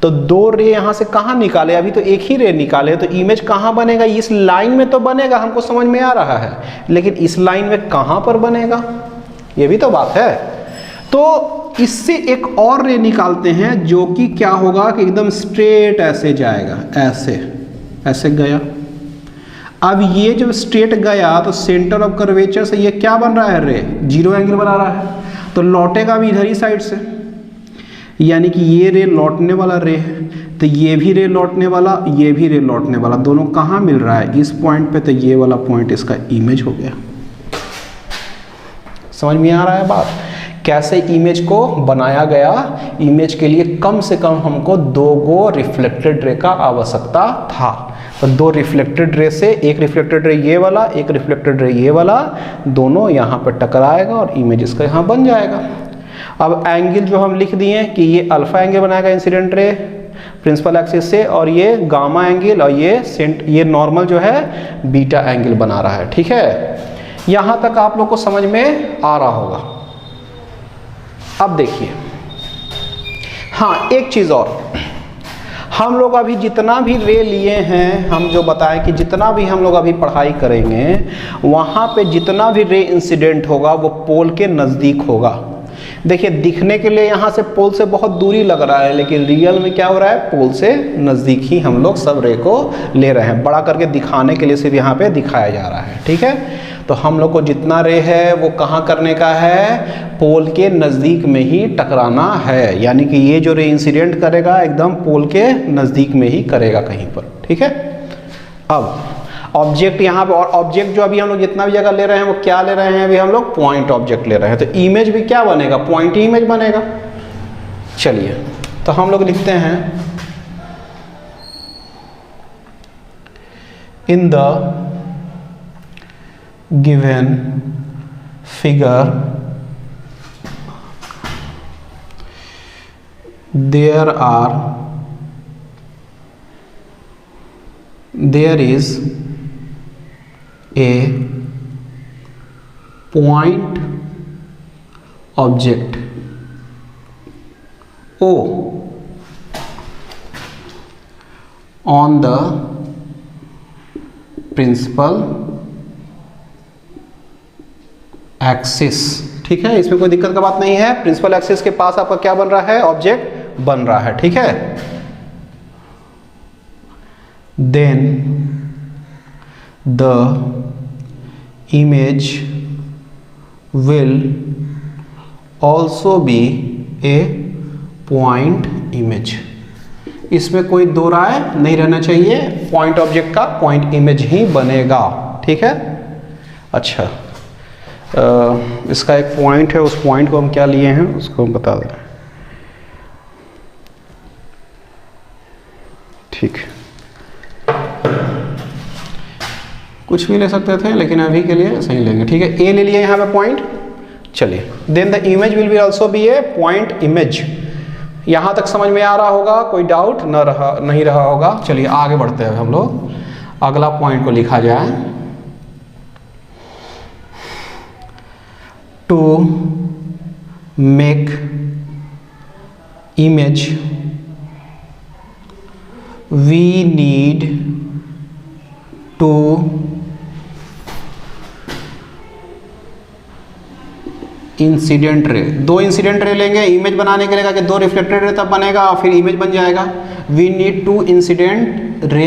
तो 2 रे यहाँ से कहाँ निकाले, अभी तो एक ही रे निकाले, तो इमेज कहाँ बनेगा, इस लाइन में तो बनेगा, हमको समझ में आ रहा है, लेकिन इस लाइन में कहाँ पर बनेगा, ये भी तो बात है। तो इससे एक और रे निकालते हैं जो कि क्या होगा कि एकदम स्ट्रेट ऐसे जाएगा, ऐसे गया। अब ये जब स्ट्रेट गया तो सेंटर ऑफ कर्वेचर से ये क्या बन रहा है, रे 0 एंगल बना रहा है, तो लौटेगा भी इधर ही साइड से, यानी कि ये रे लौटने वाला रे है, तो ये भी रे लौटने वाला, ये भी रे लौटने वाला, दोनों कहाँ मिल रहा है, इस पॉइंट पे, तो ये वाला पॉइंट इसका इमेज हो गया। समझ में आ रहा है बात, कैसे इमेज को बनाया गया। इमेज के लिए कम से कम हमको 2 रिफ्लेक्टेड रे का आवश्यकता था, तो 2 रिफ्लेक्टेड रे से, एक रिफ्लेक्टेड रे ये वाला, एक रिफ्लेक्टेड रे ये वाला, दोनों यहाँ पर टकराएगा और इमेज इसका यहाँ बन जाएगा। अब एंगल जो हम लिख दिए कि ये अल्फा एंगल बनाएगा इंसिडेंट रे प्रिंसिपल एक्सिस से, और ये गामा एंगल, और ये नॉर्मल जो है बीटा एंगल बना रहा है। ठीक है, यहाँ तक आप लोग को समझ में आ रहा होगा। अब देखिए, हाँ एक चीज़ और, हम लोग अभी जितना भी रे लिए हैं, हम जो बताएं कि जितना भी हम लोग अभी पढ़ाई करेंगे, वहाँ पे जितना भी रे इंसिडेंट होगा वो पोल के नज़दीक होगा। देखिए, दिखने के लिए यहाँ से पोल से बहुत दूरी लग रहा है, लेकिन रियल में क्या हो रहा है, पोल से नज़दीक ही हम लोग सब रे को ले रहे हैं। बड़ा करके दिखाने के लिए सिर्फ यहाँ पे दिखाया जा रहा है। ठीक है, तो हम लोग को जितना रे है वो कहाँ करने का है, पोल के नज़दीक में ही टकराना है, यानी कि ये जो रे इंसिडेंट करेगा एकदम पोल के नज़दीक में ही करेगा कहीं पर। ठीक है, अब ऑब्जेक्ट यहाँ पे, और ऑब्जेक्ट जो अभी हम लोग जितना भी जगह ले रहे हैं वो क्या ले रहे हैं, अभी हम लोग पॉइंट ऑब्जेक्ट ले रहे हैं, तो इमेज भी क्या बनेगा, पॉइंट ही इमेज बनेगा। चलिए, तो हम लोग लिखते हैं in the given figure there is a point object O on the principal axis. ठीक है, इसमें कोई दिक्कत का बात नहीं है, प्रिंसिपल एक्सिस के पास आपका क्या बन रहा है, ऑब्जेक्ट बन रहा है। ठीक है, then the image will also be a point image. इसमें कोई दो राय नहीं रहना चाहिए, पॉइंट ऑब्जेक्ट का पॉइंट इमेज ही बनेगा। ठीक है, अच्छा इसका एक पॉइंट है, उस पॉइंट को हम क्या लिए हैं उसको हम बता दें। ठीक, कुछ भी ले सकते थे लेकिन अभी के लिए सही लेंगे। ठीक है, ए ले लिए यहाँ पे पॉइंट। चलिए, then the image will be also be a point image. यहाँ तक समझ में आ रहा होगा, कोई डाउट नहीं रहा होगा। चलिए आगे बढ़ते हैं हम लोग, अगला पॉइंट को लिखा जाए। To make image we need to incident ray. दो इंसिडेंट रे लेंगे, इमेज बनाने के लिए कि दो रिफ्लेक्टेड रे तब बनेगा और फिर इमेज बन जाएगा। We need to incident ray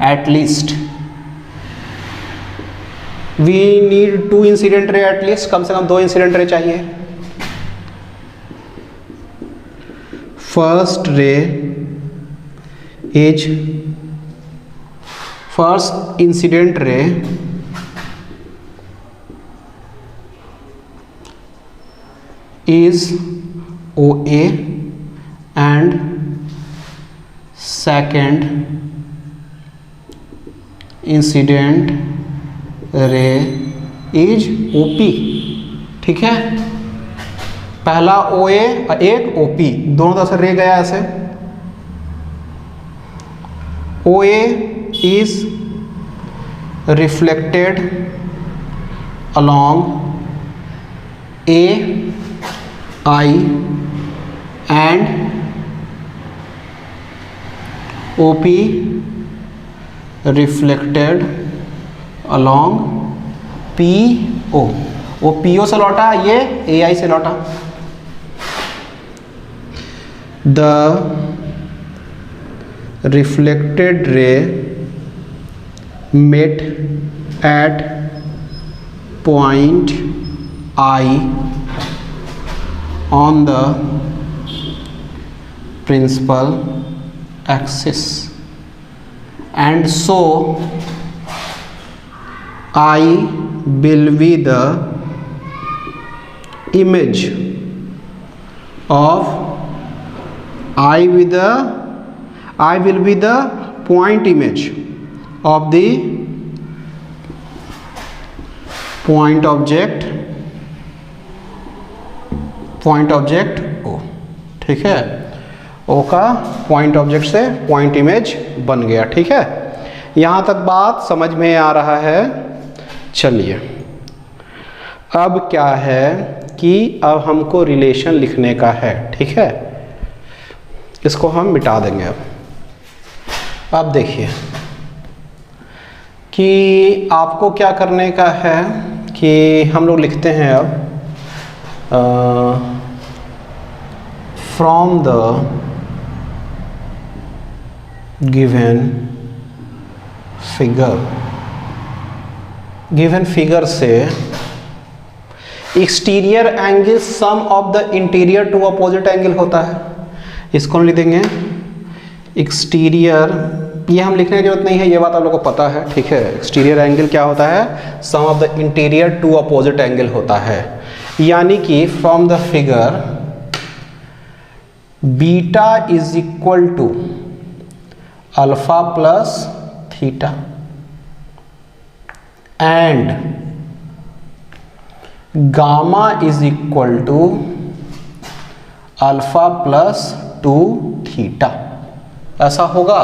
at least, we need to incident ray at least, कम से कम दो इंसिडेंट रे चाहिए। First ray is, first incident ray is OA and second incident ray is OP। ठीक है, पहला OA एक OP, दोनों तरफ से रे गया ऐसे। OA is reflected along AI and OP reflected along PO। वो PO से लौटा, ये AI से लौटा। The reflected ray met at point I on the principal axis, and so I will be the image of I will be the point image of the point object O। ठीक है, O का point object से point image बन गया। ठीक है, यहाँ तक बात समझ में आ रहा है। चलिए, अब क्या है कि अब हमको रिलेशन लिखने का है। ठीक है, इसको हम मिटा देंगे। अब देखिए कि आपको क्या करने का है कि हम लोग लिखते हैं अब फ्रॉम द गिवन फिगर से exterior angle sum of the interior to opposite angle होता है। इसको लिख देंगे एक्सटीरियर, ये हम लिखने की जरूरत नहीं है, ये बात आप लोगों को पता है। ठीक है, एक्सटीरियर एंगल क्या होता है, sum of the interior to opposite angle होता है। यानी कि from the figure beta is equal to alpha plus theta and gamma is equal to alpha plus 2 theta. ऐसा होगा,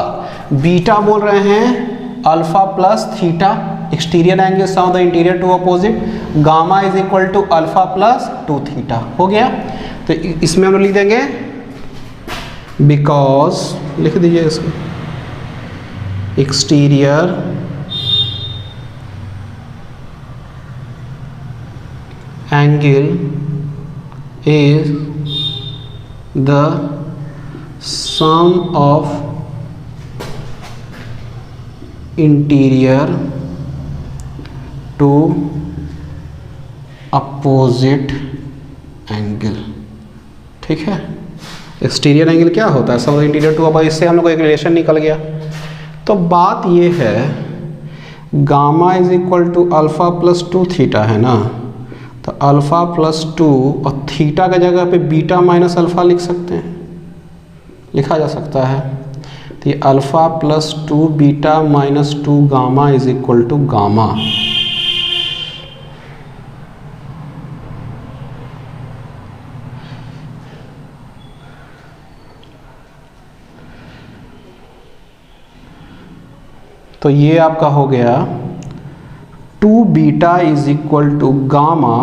बीटा बोल रहे हैं alpha plus theta, exterior angle sum of the interior to opposite, gamma is equal to alpha plus 2 theta. हो गया, तो इसमें हम लिख देंगे बिकॉज, लिख दीजिए इसको, exterior angle is the sum of interior to opposite angle। ठीक है, एक्सटीरियर एंगल क्या होता है, sum of interior two opposite, इससे हम लोग को एक रिलेशन निकल गया। तो बात ये है, gamma is equal to alpha plus 2 theta है ना, तो अल्फ़ा प्लस 2 और थीटा का जगह पे बीटा माइनस अल्फ़ा लिख सकते हैं, लिखा जा सकता है। तो ये alpha plus 2 beta minus 2 gamma is equal to gamma. तो ये आपका हो गया 2 beta is equal to gamma,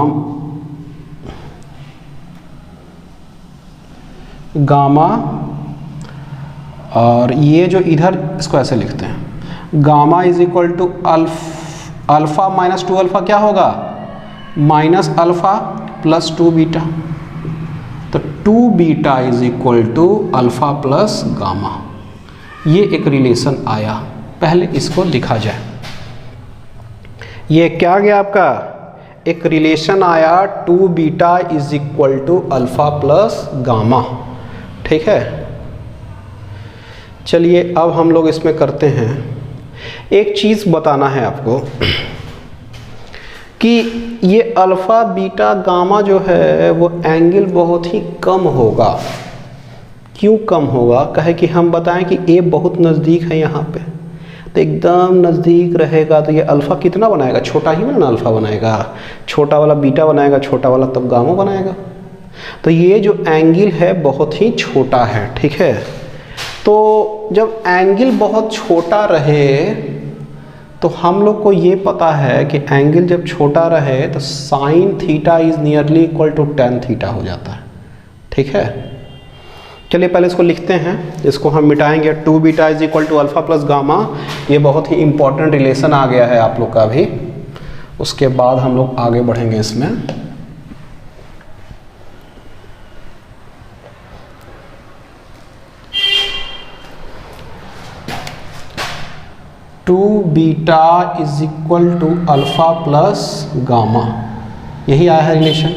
और ये जो इधर इसको ऐसे लिखते हैं, gamma is equal to alpha minus 2 alpha क्या होगा, माइनस अल्फा प्लस 2 बीटा। तो 2 beta is equal to alpha plus gamma. ये एक रिलेशन आया, पहले इसको लिखा जाए। ये क्या गया आपका, एक रिलेशन आया 2 beta is equal to alpha plus gamma. ठीक है, चलिए अब हम लोग इसमें करते हैं, एक चीज़ बताना है आपको कि ये अल्फ़ा बीटा गामा जो है वो एंगल बहुत ही कम होगा। क्यों कम होगा, कहे कि हम बताएं कि ए बहुत नज़दीक है यहाँ पे, तो एकदम नज़दीक रहेगा तो ये अल्फ़ा कितना बनाएगा, छोटा ही ना अल्फ़ा बनाएगा, छोटा वाला बीटा बनाएगा, छोटा वाला तब गामा बनाएगा। तो ये जो एंगल है बहुत ही छोटा है। ठीक है, तो जब एंगल बहुत छोटा रहे तो हम लोग को ये पता है कि एंगल जब छोटा रहे तो sine theta is nearly equal to tan theta हो जाता है। ठीक है, चलिए पहले इसको लिखते हैं, इसको हम मिटाएंगे। 2 beta is equal to alpha plus gamma, ये बहुत ही इंपॉर्टेंट रिलेशन आ गया है आप लोग का भी। उसके बाद हम लोग आगे बढ़ेंगे इसमें। Two beta is equal to alpha plus gamma, यही आया है relation.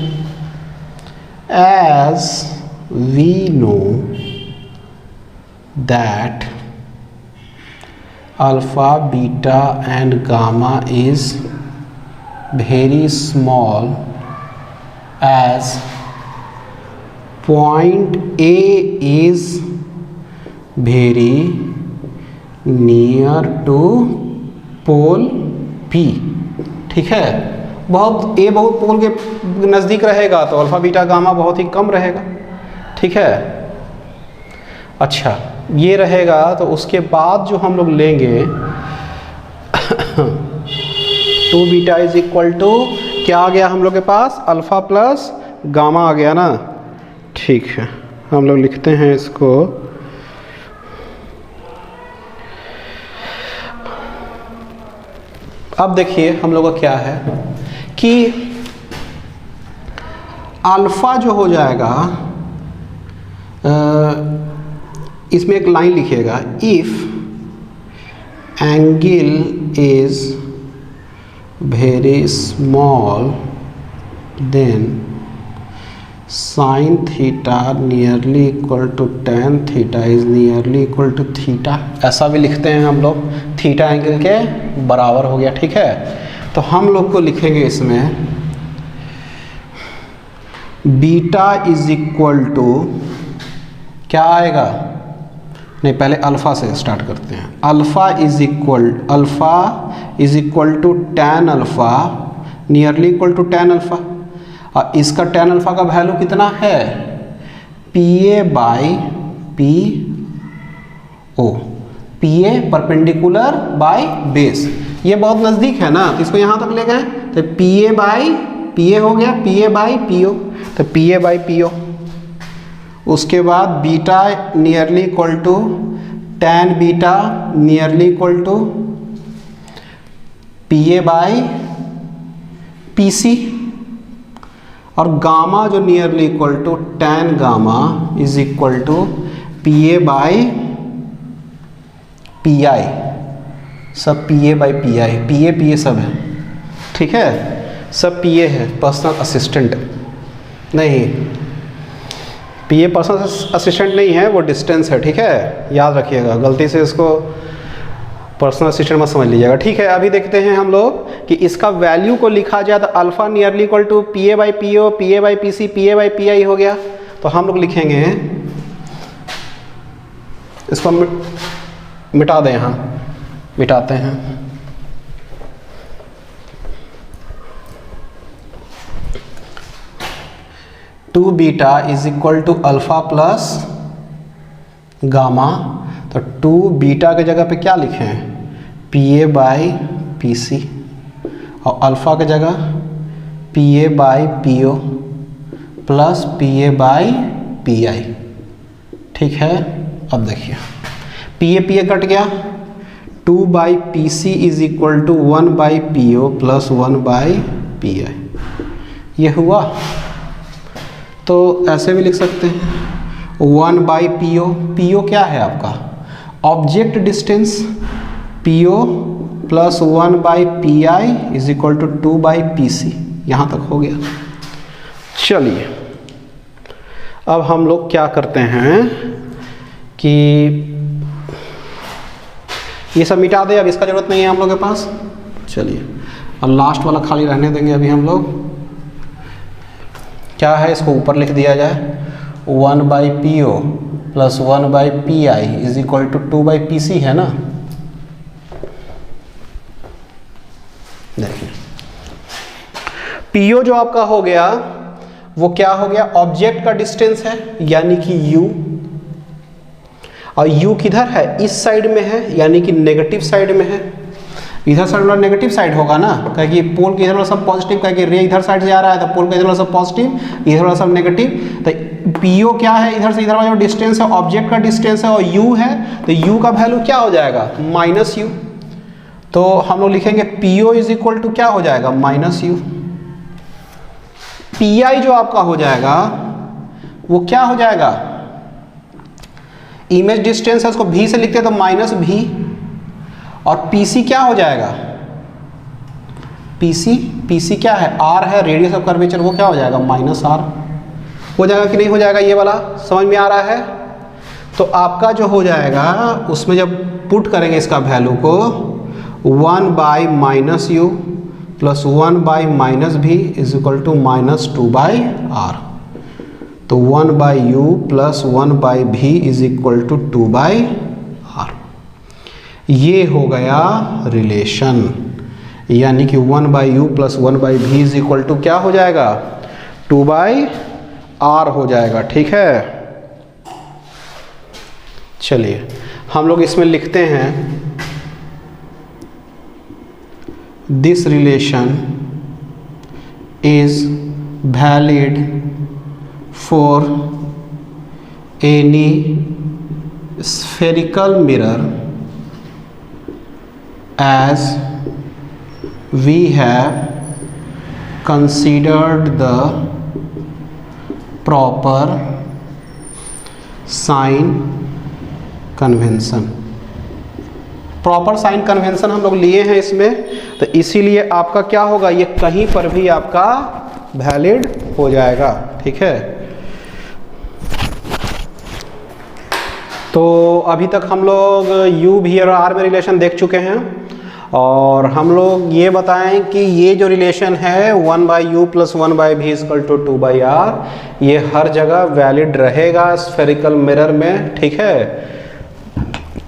As we know that alpha beta and gamma is very small as point A is very near to pole P। ठीक है, बहुत A बहुत पोल के नज़दीक रहेगा तो अल्फ़ा बीटा गामा बहुत ही कम रहेगा। ठीक है, अच्छा ये रहेगा। तो उसके बाद जो हम लोग लेंगे 2 बीटा इज इक्वल टू क्या आ गया हम लोग के पास, अल्फ़ा प्लस गामा आ गया ना। ठीक है, हम लोग लिखते हैं इसको। अब देखिए हम लोग का क्या है कि अल्फ़ा जो हो जाएगा, इसमें एक लाइन लिखिएगा, if angle is very small then sin theta nearly equal to tan theta is nearly equal to theta। ऐसा भी लिखते हैं हम लोग, थीटा एंगल के बराबर हो गया। ठीक है, तो हम लोग को लिखेंगे इसमें बीटा इज इक्वल टू क्या आएगा, नहीं पहले अल्फ़ा से स्टार्ट करते हैं। Alpha is equal to tan alpha nearly equal to tan alpha, और इसका टैन अल्फ़ा का वैल्यू कितना है, P A by P O, P A perpendicular by base, ये बहुत नज़दीक है ना, इसको यहाँ तक ले गए तो P A by P A हो गया, P A by P O, तो P A by P O. उसके बाद beta nearly equal to tan beta nearly equal to P A by P C, और गामा जो nearly equal to tan gamma is equal to P A by P I, सब P A by P I, P A सब है। ठीक है, सब P A है, personal assistant नहीं, पी ए पर्सनल असिस्टेंट नहीं है, वो डिस्टेंस है। ठीक है, याद रखिएगा, गलती से इसको पर्सनल असिस्टेंट मत समझ लीजिएगा। ठीक है, अभी देखते हैं हम लोग कि इसका वैल्यू को लिखा जाए तो alpha nearly equal to P A by P O, P A by P C, P A by P I हो गया। तो हम लोग लिखेंगे, इसको मिटा दें, यहाँ मिटाते हैं। Two beta is equal to alpha plus gamma, तो 2 बीटा के जगह पे क्या लिखें, P A by P C, और अल्फ़ा के जगह P A by P O plus P A by P I. ठीक है, अब देखिए पी ए कट गया, 2 by P C is equal to 1 by P O plus 1 by P I, ये हुआ। तो ऐसे भी लिख सकते हैं 1 by P O, P O क्या है आपका object distance, P O plus 1 by P I is equal to 2 by P C, यहाँ तक हो गया। चलिए अब हम लोग क्या करते हैं कि ये सब मिटा दे, अब इसका ज़रूरत नहीं है हम लोग के पास। चलिए अब लास्ट वाला खाली रहने देंगे। अभी हम लोग क्या है, इसको ऊपर लिख दिया जाए, 1 by P O plus 1 by P I is equal to 2 by P C है ना। देखिए पी ओ जो आपका हो गया वो क्या हो गया, ऑब्जेक्ट का डिस्टेंस है यानी कि u, और u किधर है, इस साइड में है यानी कि नेगेटिव साइड में है, इधर साइड वाला नेगेटिव साइड होगा ना, क्योंकि पोल के इधर वाला सब पॉजिटिव, क्योंकि रे इधर साइड से आ रहा है तो पोल का इधर वाला सब पॉजिटिव, इधर वाला सब नेगेटिव। तो पीओ क्या है, इधर से इधर वाला जो डिस्टेंस है ऑब्जेक्ट का डिस्टेंस है और यू है, तो यू का वैल्यू क्या हो जाएगा माइनस यू। तो हम लोग लिखेंगे पीओ इज इक्वल टू क्या हो जाएगा माइनस यू। पीआई जो आपका हो जाएगा वो क्या हो जाएगा, इमेज डिस्टेंस है उसको भी से लिखते हैं तो माइनस भी, और पीसी क्या हो जाएगा, पीसी क्या है आर है, रेडियस ऑफ कर्वेचर, वो क्या हो जाएगा माइनस आर। हो जाएगा कि नहीं हो जाएगा, ये वाला समझ में आ रहा है। तो आपका जो हो जाएगा उसमें जब पुट करेंगे इसका वैल्यू को 1 by minus u plus 1 by minus v is equal to minus 2 by R. तो 1 by u plus 1 by v is equal to 2 by R. ये हो गया रिलेशन, यानी कि 1 by u plus 1 by v is equal to क्या हो जाएगा 2 by are हो जाएगा। ठीक है, चलिए हम लोग इसमें लिखते हैं this relation is valid for any spherical mirror as we have considered the proper sign convention। Proper sign convention हम लोग लिए हैं इसमें, तो इसीलिए आपका क्या होगा, ये कहीं पर भी आपका वैलिड हो जाएगा। ठीक है, तो अभी तक हम लोग यू भी और आर में रिलेशन देख चुके हैं, और हम लोग ये बताएं कि ये जो रिलेशन है 1 बाई यू प्लस 1 बाई भी इक्वल टू 2 बाई आर, ये हर जगह वैलिड रहेगा स्फेरिकल मिरर में। ठीक है,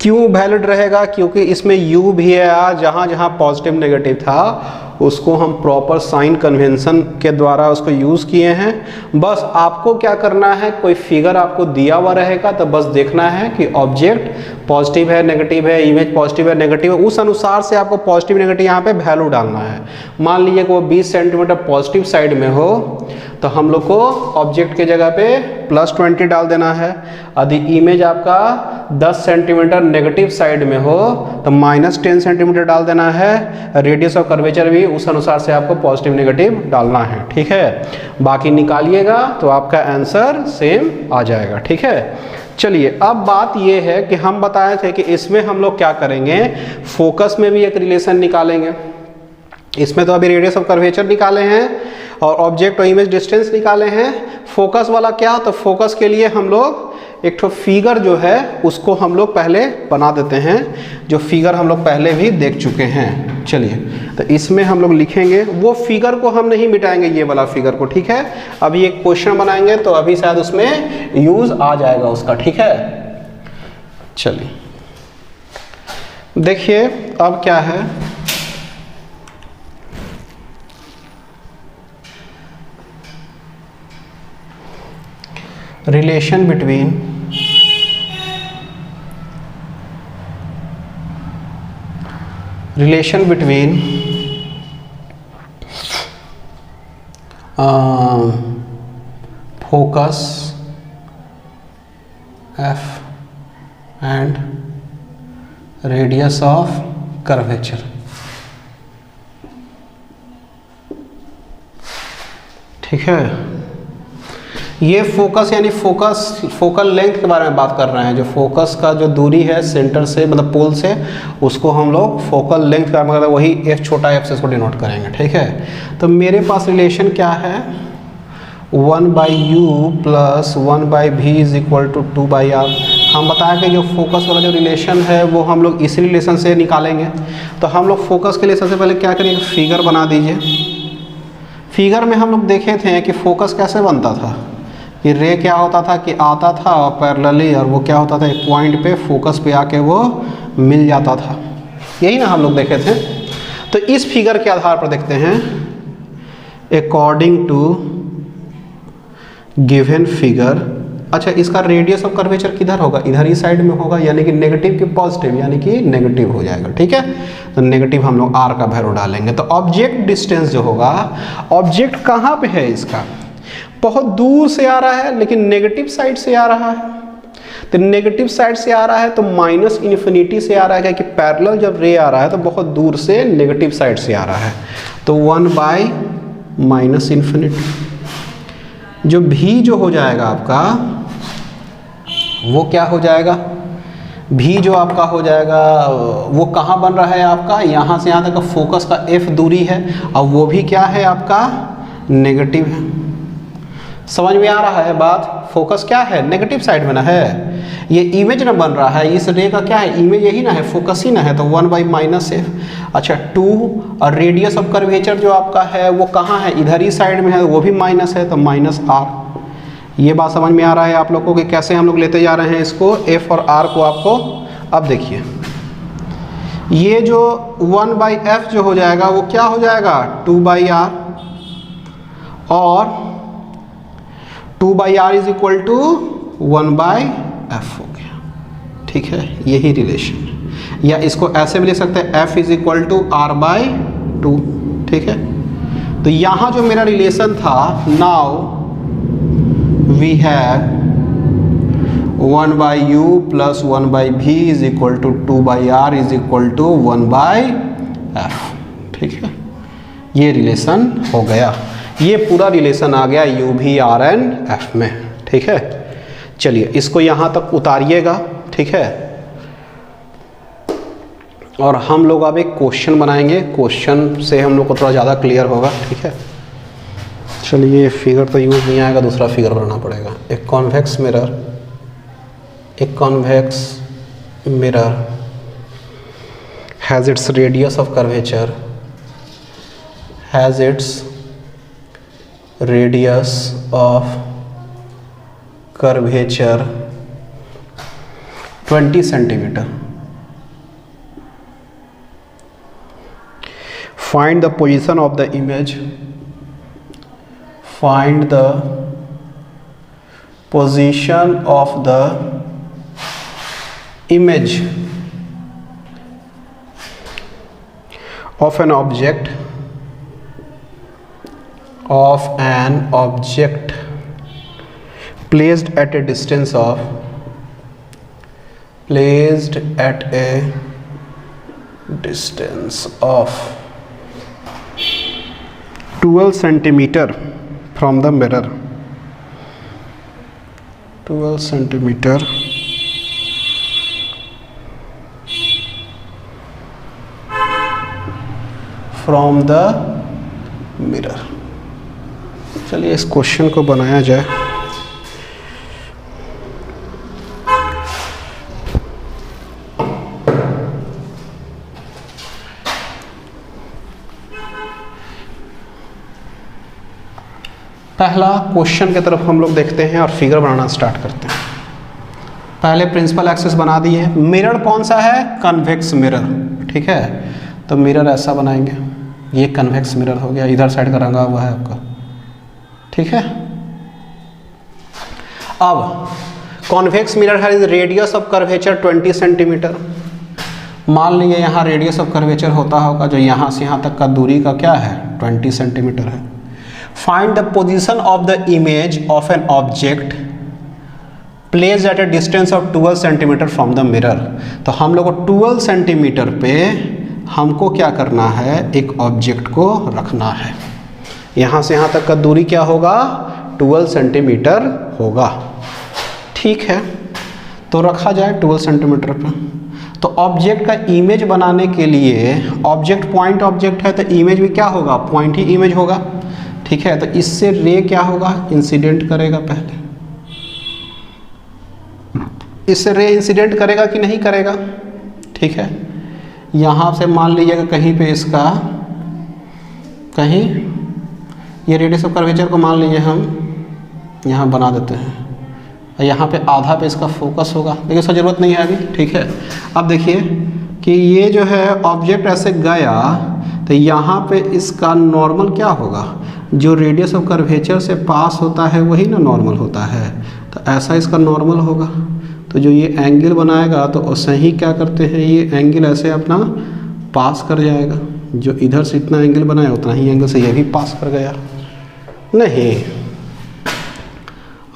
क्यों वैलिड रहेगा, क्योंकि इसमें यू भी है आर, जहाँ जहाँ पॉजिटिव नेगेटिव था उसको हम प्रॉपर साइन कन्वेंशन के द्वारा उसको यूज़ किए हैं। बस आपको क्या करना है, कोई फिगर आपको दिया हुआ रहेगा तो बस देखना है कि ऑब्जेक्ट पॉजिटिव है नेगेटिव है, इमेज पॉजिटिव है नेगेटिव है, उस अनुसार से आपको पॉजिटिव नेगेटिव यहाँ पे वैल्यू डालना है। मान लीजिए कि वो 20 सेंटीमीटर पॉजिटिव साइड में हो तो हम लोग को ऑब्जेक्ट के जगह पे +20 डाल देना है। यदि इमेज आपका 10 सेंटीमीटर नेगेटिव साइड में हो तो -10 सेंटीमीटर डाल देना है। रेडियस ऑफ कर्वेचर भी उस अनुसार से आपको पॉजिटिव नेगेटिव डालना है। ठीक है, बाकी निकालिएगा तो आपका आंसर सेम आ जाएगा। ठीक है, चलिए अब बात ये है कि हम बताए थे कि इसमें हम लोग क्या करेंगे, फोकस में भी एक रिलेशन निकालेंगे। इसमें तो अभी रेडियस ऑफ कर्वेचर निकाले हैं और ऑब्जेक्ट और इमेज डिस्टेंस निकाले हैं। फोकस वाला क्या, तो फोकस के लिए हम लोग एक तो फिगर जो है उसको हम लोग पहले बना देते हैं, जो फिगर हम लोग पहले भी देख चुके हैं। चलिए, तो इसमें हम लोग लिखेंगे, वो फिगर को हम नहीं मिटाएंगे, ये वाला फिगर को। ठीक है, अभी एक क्वेश्चन बनाएंगे तो अभी शायद उसमें यूज आ जाएगा उसका। ठीक है, चलिए देखिए अब क्या है, relation between focus F and radius of curvature। ठीक है, ये फोकस यानी फोकल लेंथ के बारे में बात कर रहे हैं। जो फोकस का जो दूरी है सेंटर से मतलब पोल से, उसको हम लोग फोकल लेंथ का मतलब वही f छोटा f से इसको डिनोट करेंगे। ठीक है, तो मेरे पास रिलेशन क्या है, 1 by u plus 1 by v is equal to 2 by r. हम बताया कि जो फोकस वाला जो रिलेशन है वो हम लोग इसी रिलेशन से निकालेंगे। तो हम लोग फोकस के लिए सबसे पहले क्या करेंगे, फिगर बना दीजिए। फिगर में हम लोग देखे थे कि फोकस कैसे बनता था, कि रे क्या होता था कि आता था और पैरेलली, और वो क्या होता था एक पॉइंट पे फोकस पे आके वो मिल जाता था। यही ना हम लोग देखे थे। तो इस फिगर के आधार पर देखते हैं, अकॉर्डिंग टू गिवन फिगर अच्छा, इसका रेडियस ऑफ कर्वेचर किधर होगा? इधर ही साइड में होगा, यानी कि नेगेटिव की पॉजिटिव, यानी कि नेगेटिव हो जाएगा। ठीक है, तो नेगेटिव हम लोग r का वैल्यू डालेंगे। तो ऑब्जेक्ट डिस्टेंस जो होगा, ऑब्जेक्ट कहाँ पे है इसका? बहुत दूर से आ रहा है, लेकिन नेगेटिव साइड से आ रहा है। तो नेगेटिव साइड से आ रहा है तो माइनस इन्फिनिटी से आ रहा है, क्योंकि पैरेलल जब रे आ रहा है तो बहुत दूर से नेगेटिव साइड से आ रहा है। तो 1/-इन्फिनिटी। जो भी जो हो जाएगा आपका, वो क्या हो जाएगा? भी जो आपका हो जाएगा वो कहाँ बन रहा है आपका? यहाँ से यहाँ तक का फोकस का f दूरी है, और वो भी क्या है आपका? नेगेटिव है। समझ में आ रहा है बात? फोकस क्या है? नेगेटिव साइड में ना है। ये इमेज ना बन रहा है, इस रे का क्या है? इमेज यही ना है, फोकस ही ना है, तो 1/-f। अच्छा, 2 और रेडियस ऑफ कर्वेचर जो आपका है वो कहाँ है? इधर ही साइड में है, वो भी माइनस है, तो -r। ये बात समझ में आ रहा है आप लोगों को कि कैसे हम लोग लेते जा रहे हैं इसको, f और r को आपको। अब देखिए, ये जो 1/f जो हो जाएगा वो क्या हो जाएगा? 2/r, और 2/r is equal to 1/f हो गया। ठीक है, यही रिलेशन है। या इसको ऐसे भी लिख सकते हैं, f is equal to r/2। ठीक है, तो यहाँ जो मेरा रिलेशन था, now we have 1/u plus 1/v is equal to 2/r is equal to 1/f। ठीक है, ये रिलेशन हो गया, ये पूरा रिलेशन आ गया u v r n f में। ठीक है, चलिए इसको यहाँ तक उतारिएगा। ठीक है, और हम लोग अब एक क्वेश्चन बनाएंगे, क्वेश्चन से हम लोग को थोड़ा ज़्यादा क्लियर होगा। ठीक है, चलिए फिगर तो यूज़ नहीं आएगा, दूसरा फिगर बनाना पड़ेगा। एक convex mirror has its radius of curvature, has its radius of curvature 20 centimetre. Find the position of the image, find the position of the image of an object placed at a distance of 12 centimeter from the mirror, 12 centimeter from the mirror। चलिए इस question को बनाया जाए। पहला question की तरफ हम लोग देखते हैं और फिगर बनाना स्टार्ट करते हैं। पहले प्रिंसिपल एक्सिस बना दिए। मिरर कौन सा है? Convex mirror. ठीक है, तो मिरर ऐसा बनाएंगे, ये कन्वेक्स मिरर हो गया, इधर साइड का रंगा हुआ है आपका। ठीक है, अब कॉन्वेक्स मिरर है, रेडियस ऑफ कर्वेचर 20 सेंटीमीटर। मान लीजिए यहाँ रेडियस ऑफ कर्वेचर होता होगा जो यहाँ से यहाँ तक का दूरी का क्या है? 20 सेंटीमीटर है। Find the position of the image of an object placed at a distance of 12 centimeter from the mirror। तो हम लोग को 12 सेंटीमीटर पे हमको क्या करना है? एक ऑब्जेक्ट को रखना है। यहाँ से यहाँ तक का दूरी क्या होगा? 12 सेंटीमीटर होगा। ठीक है, तो रखा जाए 12 सेंटीमीटर पे। तो ऑब्जेक्ट का इमेज बनाने के लिए, ऑब्जेक्ट पॉइंट ऑब्जेक्ट है तो इमेज भी क्या होगा? पॉइंट ही इमेज होगा। ठीक है, तो इससे रे क्या होगा? इंसिडेंट करेगा। पहले इससे रे इंसिडेंट करेगा कि नहीं करेगा? ठीक है, यहाँ से मान लीजिएगा कहीं पे इसका, कहीं ये रेडियस ऑफ कर्वेचर को मान लीजिए हम यहाँ बना देते हैं, और यहाँ पे आधा पे इसका फोकस होगा, लेकिन इसका ज़रूरत नहीं है अभी। ठीक है, अब देखिए कि ये जो है ऑब्जेक्ट ऐसे गया तो यहाँ पे इसका नॉर्मल क्या होगा? जो रेडियस ऑफ कर्वेचर से पास होता है वही ना नॉर्मल होता है। तो ऐसा इसका नॉर्मल होगा। तो जो ये एंगल बनाएगा तो ऐसे ही क्या करते हैं, ये एंगल ऐसे अपना पास कर जाएगा। जो इधर से इतना एंगल बनाया उतना ही एंगल से ये भी पास कर गया नहीं।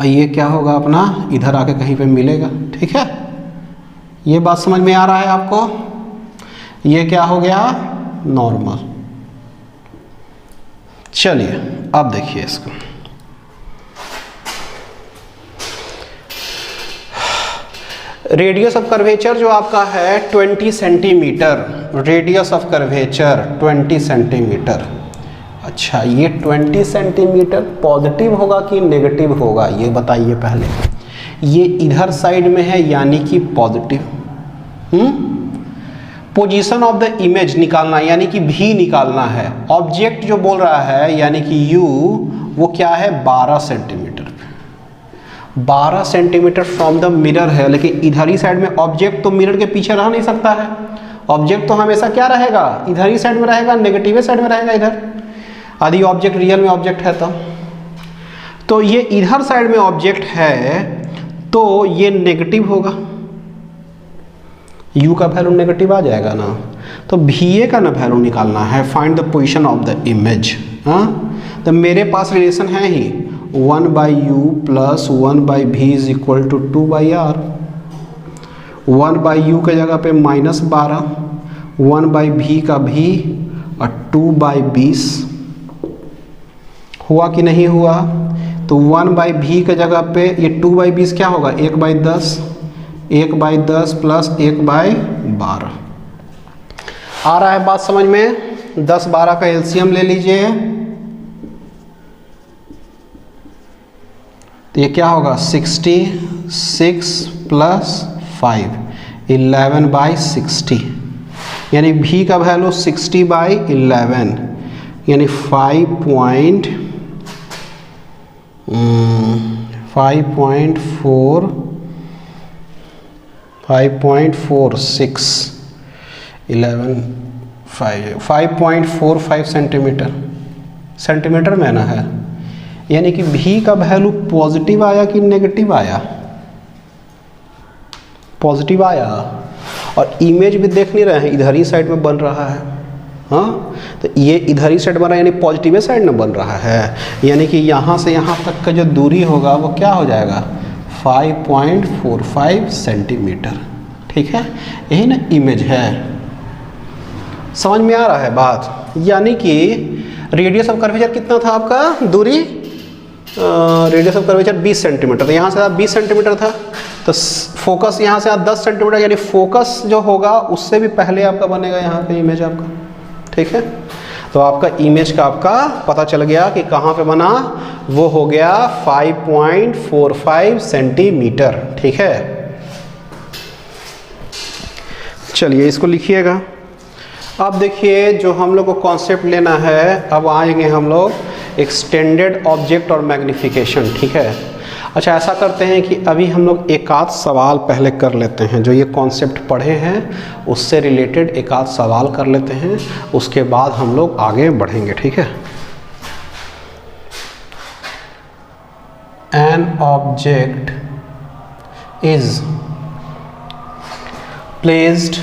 और ये क्या होगा अपना इधर आके कहीं पे मिलेगा। ठीक है, ये बात समझ में आ रहा है आपको। ये क्या हो गया, नॉर्मल। चलिए अब देखिए इसको। रेडियस ऑफ कर्वेचर जो आपका है 20 centimetre, radius of curvature 20 centimetre. अच्छा, ये 20 सेंटीमीटर पॉजिटिव होगा कि नेगेटिव होगा, ये बताइए पहले। ये इधर साइड में है यानी कि positive. Position of the image निकालना यानी कि भी निकालना है। ऑब्जेक्ट जो बोल रहा है यानी कि यू, वो क्या है 12 centimetre. 12 centimetre from the mirror है, लेकिन इधर ही साइड में ऑब्जेक्ट तो मिरर के पीछे रह नहीं सकता है। ऑब्जेक्ट तो हमेशा क्या रहेगा, इधर ही साइड में रहेगा, नेगेटिव साइड में रहेगा इधर, यदि ऑब्जेक्ट रियल में ऑब्जेक्ट है तो ये इधर साइड में ऑब्जेक्ट है तो ये नेगेटिव होगा, u का वैल्यू नेगेटिव आ जाएगा ना। तो va का ना वैल्यू निकालना है, find the position of the image. हाँ, तो मेरे पास रिलेशन है ही 1/u plus 1/v is equal to 2/r। 1/u के जगह पे -12, 1/v का v और 2/20 हुआ कि नहीं हुआ। तो 1/v के जगह पे ये 2/20 क्या होगा 1/10, 1/10 प्लस 1/12 आ रहा है बात समझ में। 10-12 का एलसीएम ले लीजिए तो ये क्या होगा 66 प्लस 5 11/60, यानी v का वैल्यू 60/11 यानी 5.45 सेंटीमीटर में ना है। यानी कि v का वैल्यू पॉजिटिव आया कि नेगेटिव आया, पॉजिटिव आया। और इमेज भी देख नहीं रहे हैं, इधर ही साइड में बन रहा है। हाँ, तो ये इधर ही साइड बन रहा है यानी पॉजिटिव साइड में बन रहा है, यानी कि यहाँ से यहाँ तक का जो दूरी होगा वो क्या हो जाएगा 5.45 सेंटीमीटर। ठीक है, यही ना इमेज है। समझ में आ रहा है बात। यानी कि रेडियस ऑफ कर्वेचर कितना था आपका दूरी, रेडियस ऑफ कर्वेचर 20 सेंटीमीटर। तो यहाँ से 20 सेंटीमीटर था, तो फोकस यहाँ से 10 सेंटीमीटर, यानी फोकस जो होगा उससे भी पहले आपका बनेगा यहाँ पे इमेज आपका। ठीक है, तो आपका इमेज का आपका पता चल गया कि कहाँ पे बना, वो हो गया 5.45 सेंटीमीटर। ठीक है, चलिए इसको लिखिएगा। अब देखिए जो हम लोग को कॉन्सेप्ट लेना है, अब आएंगे हम लोग एक्सटेंडेड ऑब्जेक्ट और मैग्निफिकेशन। ठीक है, अच्छा ऐसा करते हैं कि अभी हम लोग एक आध सवाल पहले कर लेते हैं, जो ये कॉन्सेप्ट पढ़े हैं उससे रिलेटेड एक आध सवाल कर लेते हैं, उसके बाद हम लोग आगे बढ़ेंगे। ठीक है, an object is placed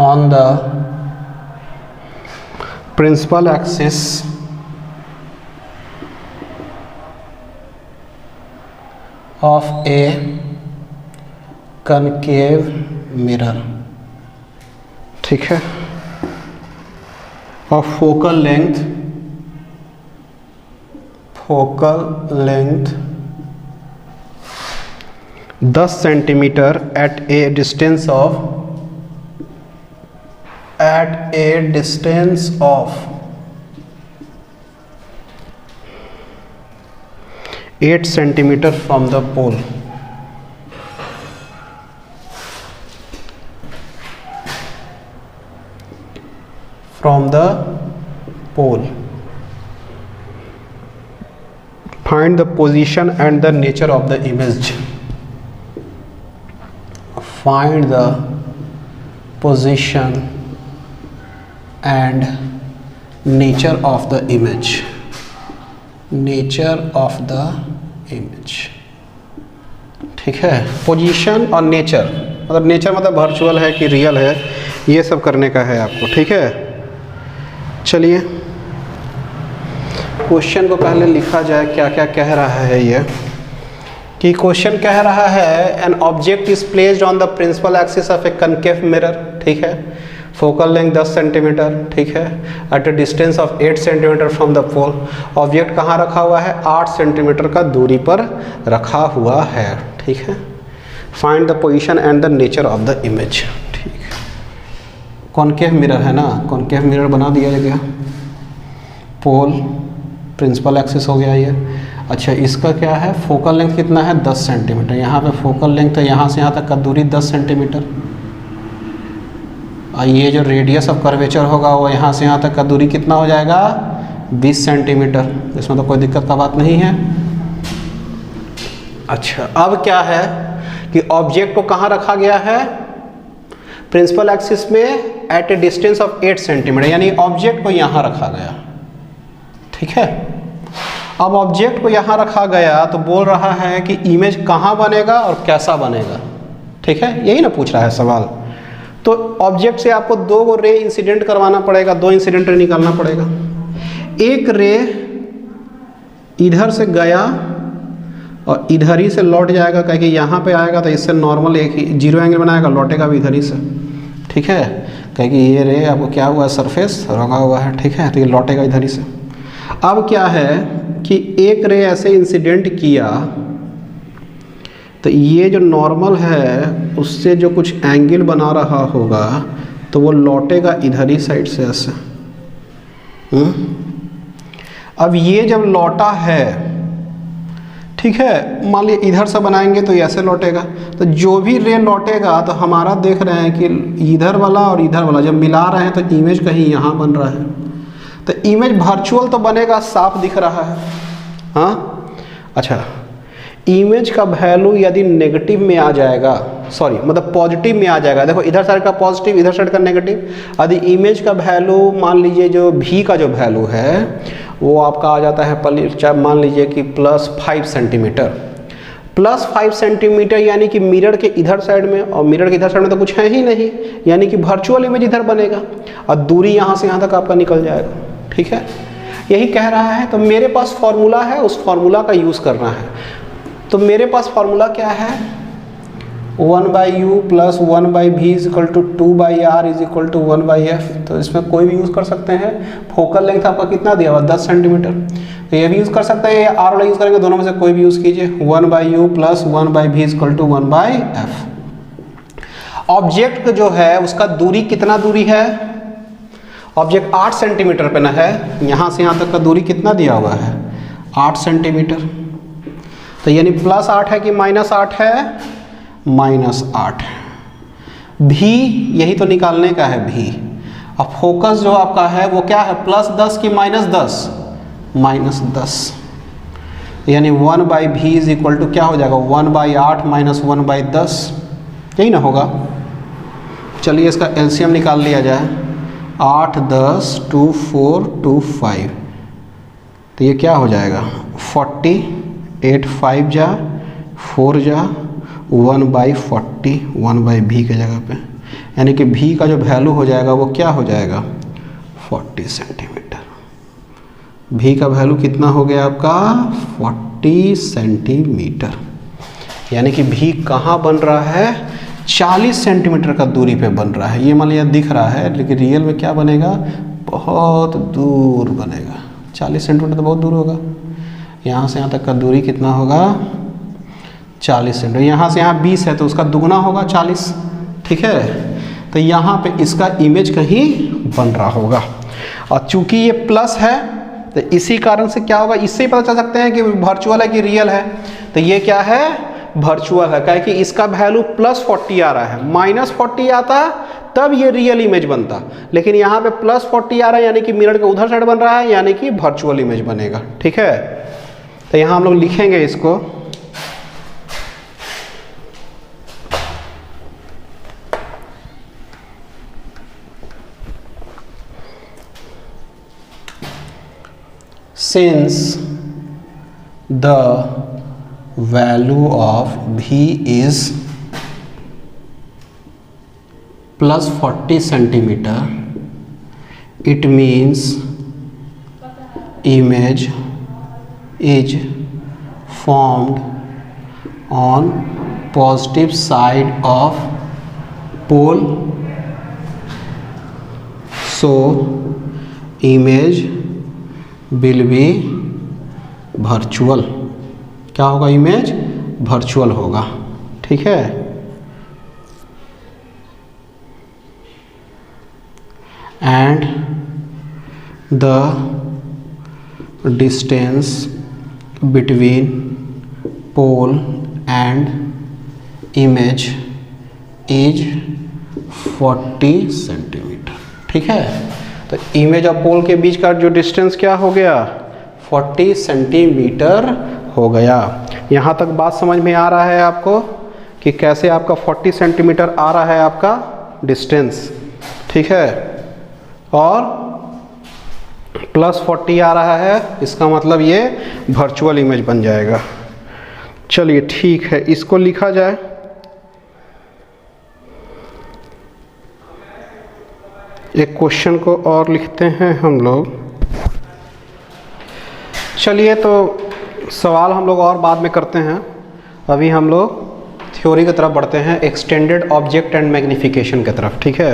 on the principal axis of a concave mirror। ठीक है, और focal length 10 centimetre at a distance of 8 centimeter from the pole। Find the position and the nature of the image। Find the position and nature of the image। Nature of the image. ठीक है, position और nature, मतलब nature मतलब virtual है कि real है, ये सब करने का है आपको। ठीक है, चलिए क्वेश्चन को पहले लिखा जाए, क्या क्या कह रहा है ये। कि क्वेश्चन कह रहा है an object is placed on the principal axis of a concave mirror. ठीक है, फोकल लेंथ 10 सेंटीमीटर। ठीक है, at a distance of 8 centimetre from the pole. Object कहाँ रखा हुआ है? 8 सेंटीमीटर का दूरी पर रखा हुआ है। ठीक है, find the position and the nature of the image. ठीक, कॉनकेव मिरर है ना, कॉनकेव मिरर बना दिया गया। पोल प्रिंसिपल एक्सिस हो गया ये। अच्छा, इसका क्या है? फोकल लेंथ कितना है? 10 सेंटीमीटर। यहाँ पे फोकल लेंथ है यहाँ से यहाँ तक का दूरी 10 सेंटीमीटर। और ये जो रेडियस ऑफ कर्वेचर होगा वो यहाँ से यहाँ तक का दूरी कितना हो जाएगा? 20 सेंटीमीटर। इसमें तो कोई दिक्कत का बात नहीं है। अच्छा, अब क्या है कि ऑब्जेक्ट को कहाँ रखा गया है? प्रिंसिपल एक्सिस में at a distance of 8 centimetre, यानी ऑब्जेक्ट को यहाँ रखा गया। ठीक है, अब ऑब्जेक्ट को यहाँ रखा गया तो बोल रहा है कि इमेज कहाँ बनेगा और कैसा बनेगा। ठीक है, यही ना पूछ रहा है सवाल। तो ऑब्जेक्ट से आपको 2 रे इंसिडेंट करवाना पड़ेगा, 2 इंसिडेंट रे निकालना पड़ेगा। एक रे इधर से गया और इधर ही से लौट जाएगा, क्योंकि यहाँ पे आएगा तो इससे नॉर्मल एक ही 0 एंगल बनाएगा, लौटेगा भी इधर ही से। ठीक है, क्योंकि ये रे आपको क्या हुआ? सरफेस रंगा हुआ है। ठीक है, तो ये लौटेगा इधर ही से। अब क्या है कि एक रे ऐसे इंसिडेंट किया तो ये जो नॉर्मल है उससे जो कुछ एंगल बना रहा होगा तो वो लौटेगा इधर ही साइड से ऐसे। अब ये जब लौटा है, ठीक है, मान लिया इधर से बनाएंगे तो ऐसे लौटेगा। तो जो भी रे लौटेगा तो हमारा देख रहे हैं कि इधर वाला और इधर वाला जब मिला रहे हैं तो इमेज कहीं यहाँ बन रहा है। तो इमेज वर्चुअल तो बनेगा, साफ दिख रहा है। हाँ, अच्छा, इमेज का वैल्यू यदि नेगेटिव में आ जाएगा, सॉरी मतलब पॉजिटिव में आ जाएगा, देखो इधर साइड का पॉजिटिव इधर साइड का नेगेटिव। यदि इमेज का वैल्यू मान लीजिए जो भी का जो वैल्यू है वो आपका आ जाता है मान लीजिए कि +5 सेंटीमीटर। +5 सेंटीमीटर यानी कि मिरर के इधर साइड में, और मिरर के इधर साइड में तो कुछ है ही नहीं, यानी कि वर्चुअल इमेज इधर बनेगा और दूरी यहाँ से यहाँ तक आपका निकल जाएगा। ठीक है, यही कह रहा है। तो मेरे पास फॉर्मूला है, उस फॉर्मूला का यूज़ करना है। तो मेरे पास फॉर्मूला क्या है? 1/u + 1/v = 2/r = 1/f। तो इसमें कोई भी यूज़ कर सकते हैं। फोकल लेंथ आपका कितना दिया हुआ? 10 सेंटीमीटर। तो ये भी यूज़ कर सकते हैं, आर वाला यूज़ करेंगे, दोनों में से कोई भी यूज़ कीजिए। 1/u + 1/v = 1/f। ऑब्जेक्ट जो है उसका दूरी कितना दूरी है? ऑब्जेक्ट 8 सेंटीमीटर पे ना है, यहाँ से यहाँ तक का दूरी कितना दिया हुआ है? 8 सेंटीमीटर। तो यानी +8 है कि -8 है? -8। भी यही तो निकालने का है भी। अब फोकस जो आपका है वो क्या है? +10 कि -10? -10। यानी 1/v = क्या हो जाएगा? 1/8 - 1/10, यही ना होगा। चलिए इसका एलसीएम निकाल लिया जाए। 8, 10, 2, 4, 2, 5, तो ये क्या हो जाएगा? 40, 8, 5 जा 4 जा 1/40, 1/v के जगह पे, यानी कि v का जो वैल्यू हो जाएगा वो क्या हो जाएगा? 40 सेंटीमीटर। v का वैल्यू कितना हो गया आपका? 40 सेंटीमीटर। यानी कि v कहाँ बन रहा है? 40 सेंटीमीटर का दूरी पे बन रहा है। ये मान लिया दिख रहा है, लेकिन रियल में क्या बनेगा? बहुत दूर बनेगा। 40 सेंटीमीटर तो बहुत दूर होगा। यहाँ से यहाँ तक का दूरी कितना होगा? 40 सेंटीमीटर। यहाँ से यहाँ 20 है तो उसका दुगना होगा 40। ठीक है, तो यहाँ पे इसका इमेज कहीं बन रहा होगा। और चूंकि ये प्लस है तो इसी कारण से क्या होगा? इससे ही पता चल सकते हैं कि वर्चुअल है कि रियल है। तो ये क्या है? वर्चुअल है, क्या कि इसका वैल्यू +40 आ रहा है। -40 आता तब ये रियल इमेज बनता, लेकिन यहाँ पे +40 आ रहा है, यानी कि मिरर के उधर साइड बन रहा है, यानी कि वर्चुअल इमेज बनेगा। ठीक है, तो यहाँ हम लोग लिखेंगे इसको since the value of v is plus 40 centimetre, it means image is formed on positive side of pole, so image will be virtual। क्या होगा? इमेज वर्चुअल होगा। ठीक है, and the distance between pole and image is 40 centimetre. ठीक है, तो image और पोल के बीच का जो डिस्टेंस क्या हो गया? 40 सेंटीमीटर हो गया। यहाँ तक बात समझ में आ रहा है आपको कि कैसे आपका 40 सेंटीमीटर आ रहा है आपका डिस्टेंस। ठीक है, और प्लस 40 आ रहा है, इसका मतलब ये वर्चुअल इमेज बन जाएगा। चलिए ठीक है, इसको लिखा जाए। एक क्वेश्चन को और लिखते हैं हम लोग। चलिए, तो सवाल हम लोग और बाद में करते हैं, अभी हम लोग थ्योरी की तरफ बढ़ते हैं, एक्सटेंडेड ऑब्जेक्ट एंड मैग्नीफिकेशन की तरफ। ठीक है,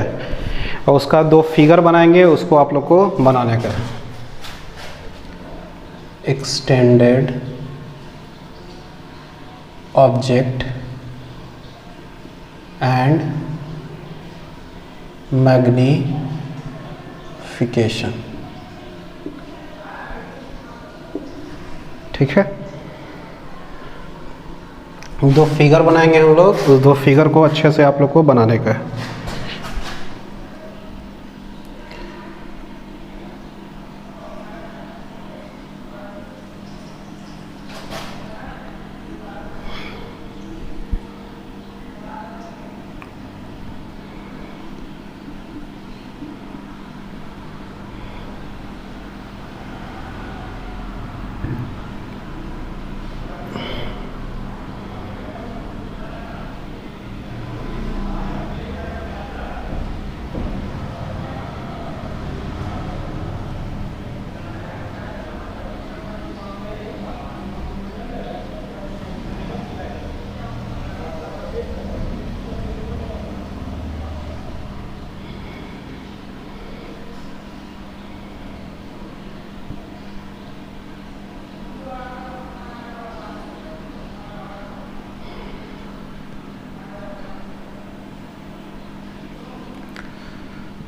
और उसका 2 फिगर बनाएंगे, उसको आप लोग को बनाने का। Extended object and magnification. ठीक है, 2 फिगर बनाएंगे हम लोग, उस 2 फिगर को अच्छे से आप लोग को बनाने का है।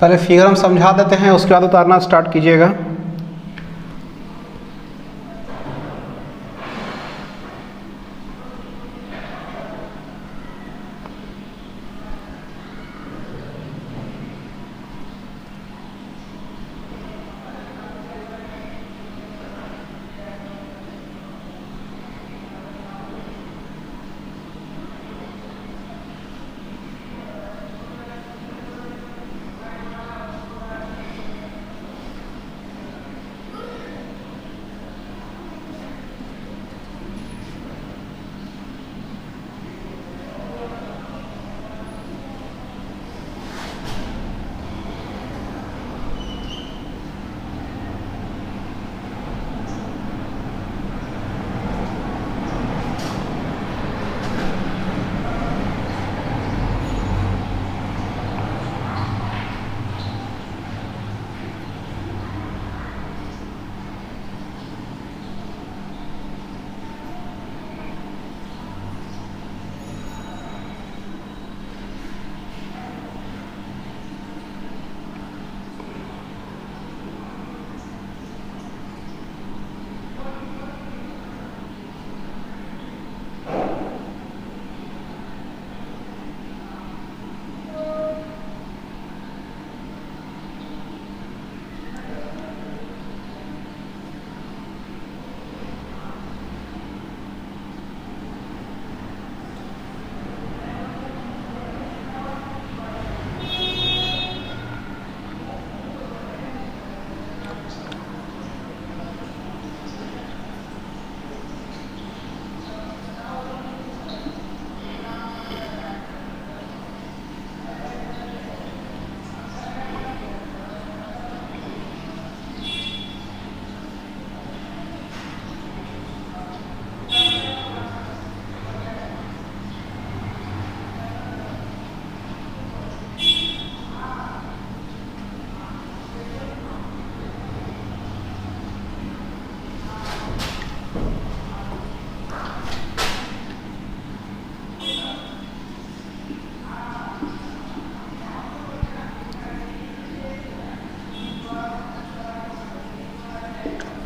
पहले फिगर हम समझा देते हैं, उसके बाद उतारना स्टार्ट कीजिएगा।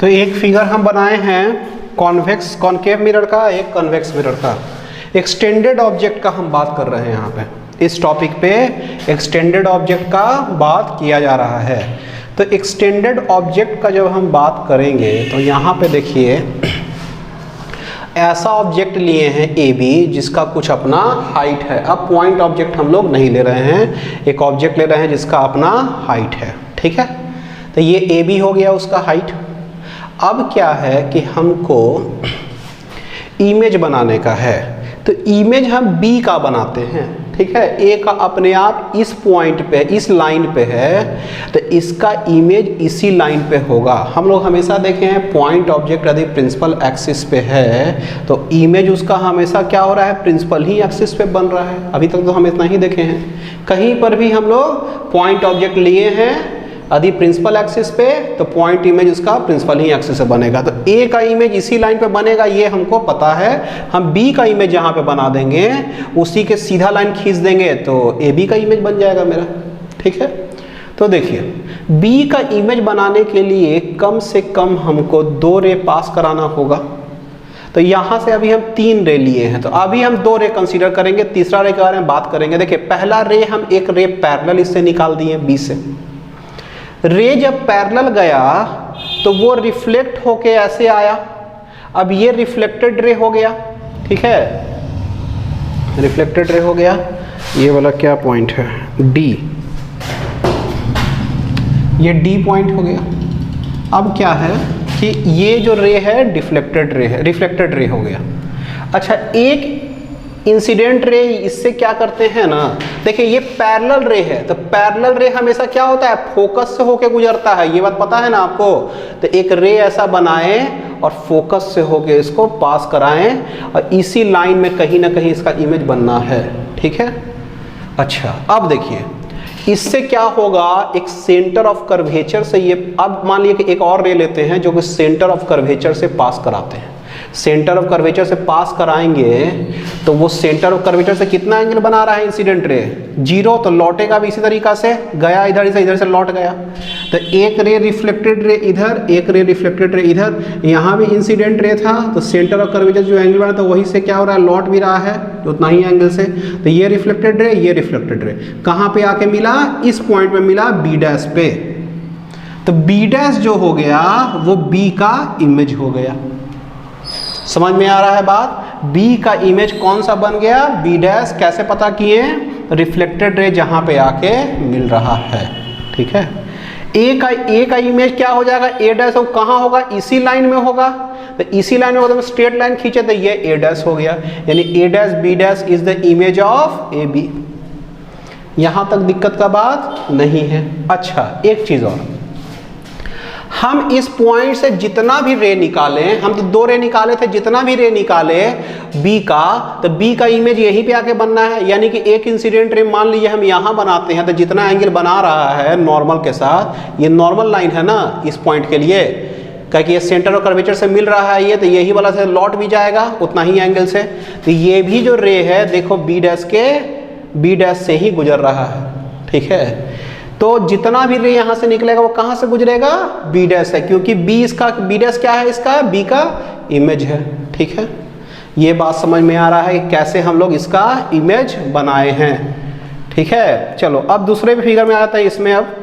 तो एक फिगर हम बनाए हैं कॉन्वेक्स कॉनकेव मिरर का, एक कन्वेक्स मिरर का। एक्सटेंडेड ऑब्जेक्ट का हम बात कर रहे हैं यहाँ पे, इस टॉपिक पे एक्सटेंडेड ऑब्जेक्ट का बात किया जा रहा है। तो एक्सटेंडेड ऑब्जेक्ट का जब हम बात करेंगे तो यहाँ पे देखिए ऐसा ऑब्जेक्ट लिए हैं ए बी जिसका कुछ अपना हाइट है। अब पॉइंट ऑब्जेक्ट हम लोग नहीं ले रहे हैं, एक ऑब्जेक्ट ले रहे हैं जिसका अपना हाइट है, ठीक है। तो ये ए बी हो गया उसका हाइट। अब क्या है कि हमको इमेज बनाने का है, तो इमेज हम बी का बनाते हैं, ठीक है। ए का अपने आप इस पॉइंट पे, इस लाइन पे है, तो इसका इमेज इसी लाइन पे होगा। हम लोग हमेशा देखे हैं पॉइंट ऑब्जेक्ट यदि प्रिंसिपल एक्सिस पे है तो इमेज उसका हमेशा क्या हो रहा है, प्रिंसिपल ही एक्सिस पे बन रहा है। अभी तक तो हम इतना ही देखे हैं। कहीं पर भी हम लोग पॉइंट ऑब्जेक्ट लिए हैं यदि प्रिंसिपल एक्सिस पे तो पॉइंट इमेज उसका प्रिंसिपल ही एक्सिस से बनेगा। तो ए का इमेज इसी लाइन पे बनेगा, ये हमको पता है। हम बी का इमेज जहाँ पे बना देंगे उसी के सीधा लाइन खींच देंगे तो ए बी का इमेज बन जाएगा मेरा, ठीक है। तो देखिए बी का इमेज बनाने के लिए कम से कम हमको 2 रे पास कराना होगा। तो यहाँ से अभी हम 3 रे लिए हैं, तो अभी हम 2 रे कंसीडर करेंगे, तीसरा रे के बारे में बात करेंगे। देखिए पहला रे हम एक रे पैरेलल इससे निकाल दिए बी से। रे जब पैरेलल गया तो वो रिफ्लेक्ट होके ऐसे आया। अब ये रिफ्लेक्टेड रे हो गया, ठीक है, रिफ्लेक्टेड रे हो गया। ये वाला क्या पॉइंट है, डी, ये डी पॉइंट हो गया। अब क्या है कि ये जो रे है डिफ्लेक्टेड रे है, रिफ्लेक्टेड रे हो गया। अच्छा एक इंसिडेंट रे, इससे क्या करते हैं ना, देखिए ये पैरेलल रे है, तो पैरेलल रे हमेशा क्या होता है, फोकस से होके गुजरता है, ये बात पता है ना आपको। तो एक रे ऐसा बनाएं और फोकस से होके इसको पास कराएं और इसी लाइन में कहीं ना कहीं इसका इमेज बनना है, ठीक है। अच्छा अब देखिए इससे क्या होगा, एक सेंटर ऑफ कर्वेचर से ये, अब मान लीजिए कि एक और रे लेते हैं जो कि सेंटर ऑफ कर्वेचर से पास कराते हैं। सेंटर ऑफ कर्वेचर से पास कराएंगे तो वो सेंटर ऑफ कर्वेचर से कितना एंगल बना रहा है इंसिडेंट रे, 0, तो लौटेगा भी इसी तरीका से, गया इधर से लौट गया। तो एक रे रिफ्लेक्टेड रे इधर, एक रे रिफ्लेक्टेड रे इधर, यहाँ भी इंसिडेंट रे था तो सेंटर ऑफ कर्वेचर जो एंगल बना था वही से क्या हो रहा है, लौट भी रहा है उतना ही एंगल से। तो ये रिफ्लेक्टेड रे, ये रिफ्लेक्टेड रे कहाँ पे आके मिला, इस पॉइंट में मिला बी डैश पे। तो बी डैश जो हो गया वो बी का इमेज हो गया। समझ में आ रहा है बात, बी का इमेज कौन सा बन गया, बी डैश। कैसे पता किए, रिफ्लेक्टेड रे जहां पे आके मिल रहा है, ठीक है। ए का इमेज क्या हो जाएगा, ए डैश, वो कहाँ होगा, इसी लाइन में होगा। तो इसी लाइन में होगा तो स्ट्रेट लाइन खींचे तो ये ए डैश हो गया, यानी A dash B dash is the image of A B. यहां तक दिक्कत का बात नहीं है। अच्छा एक चीज और, हम इस पॉइंट से जितना भी रे निकाले, हम तो 2 रे निकाले थे, जितना भी रे निकाले बी का, तो बी का इमेज यहीं पे आके बनना है। यानी कि एक इंसिडेंट रे मान लीजिए हम यहाँ बनाते हैं तो जितना एंगल बना रहा है नॉर्मल के साथ, ये नॉर्मल लाइन है ना इस पॉइंट के लिए, क्योंकि ये सेंटर ऑफ कर्वेचर से मिल रहा है ये, तो यही वाला से लौट भी जाएगा उतना ही एंगल से। तो ये भी जो रे है देखो बी डैश से ही गुजर रहा है, ठीक है। तो जितना भी रे यहाँ से निकलेगा वो कहाँ से गुजरेगा, बी डैश है, क्योंकि बी डैश क्या है, इसका बी का इमेज है, ठीक है। ये बात समझ में आ रहा है कि कैसे हम लोग इसका इमेज बनाए हैं, ठीक है। चलो अब दूसरे फिगर में आता है, इसमें अब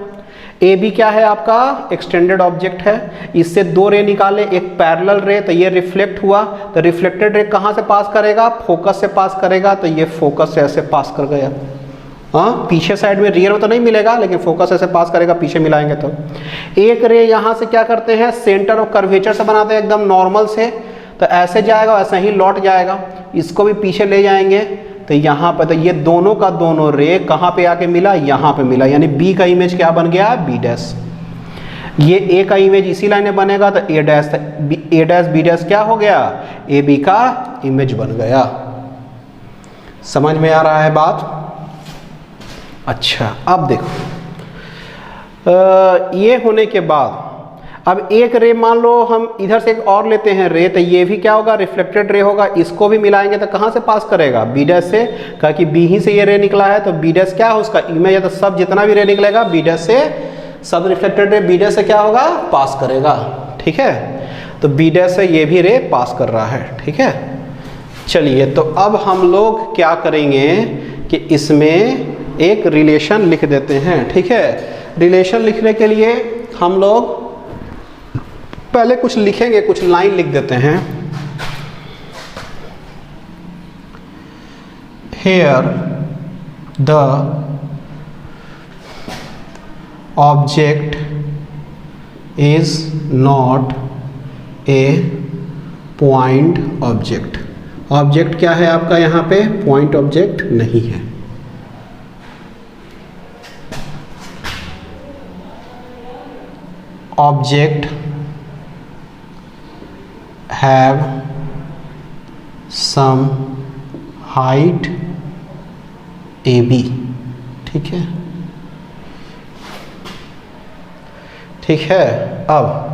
ए बी क्या है आपका, एक्सटेंडेड ऑब्जेक्ट है। इससे 2 रे निकाले, एक पैरेलल रे, तो ये रिफ्लेक्ट हुआ, तो रिफ्लेक्टेड रे कहाँ से पास करेगा, फोकस से पास करेगा, तो ये फोकस से ऐसे पास कर गया। हाँ पीछे साइड में, रियर में तो नहीं मिलेगा लेकिन फोकस ऐसे पास करेगा, पीछे मिलाएंगे तो। एक रे यहाँ से क्या करते हैं, सेंटर ऑफ कर्वेचर से बनाते हैं एकदम नॉर्मल से, तो ऐसे जाएगा ऐसे ही लौट जाएगा, इसको भी पीछे ले जाएंगे तो यहाँ पर, तो ये दोनों का दोनों रे कहाँ पे आके मिला, यहाँ पे मिला, यानी बी का इमेज क्या बन गया, बी डैश। ये ए का इमेज इसी लाइन में बनेगा तो ए डैश बी डैश क्या हो गया, ए बी का इमेज बन गया। समझ में आ रहा है बात। अच्छा अब देखो ये होने के बाद अब एक रे मान लो हम इधर से एक और लेते हैं रे, तो ये भी क्या होगा, रिफ्लेक्टेड रे होगा, इसको भी मिलाएंगे तो कहाँ से पास करेगा, बी डैश से, क्योंकि बी ही से ये रे निकला है तो बी डैश क्या है उसका इमेज है, तो सब जितना भी रे निकलेगा बी डैश से, सब रिफ्लेक्टेड रे बी डैश से क्या होगा, पास करेगा, ठीक है। तो बी डैश से ये भी रे पास कर रहा है, ठीक है। चलिए, तो अब हम लोग क्या करेंगे कि इसमें एक रिलेशन लिख देते हैं, ठीक है। रिलेशन लिखने के लिए हम लोग पहले कुछ लिखेंगे, कुछ लाइन लिख देते हैं। Here the object is not a point object। Object क्या है आपका यहाँ पे? पॉइंट ऑब्जेक्ट नहीं है। Object have some height AB, ठीक है, ठीक है। अब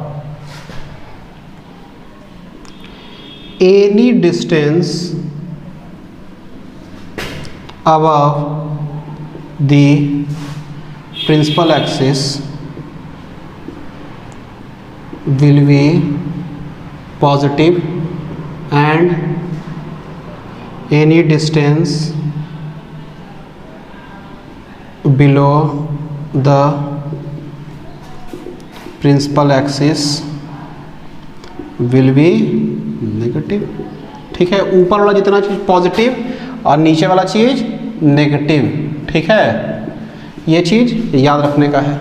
any distance above the principal axis will be positive and any distance below the principal axis will be negative, ठीक है। ऊपर वाला जितना चीज पॉजिटिव और नीचे वाला चीज नेगेटिव, ठीक है। ये चीज याद रखने का है।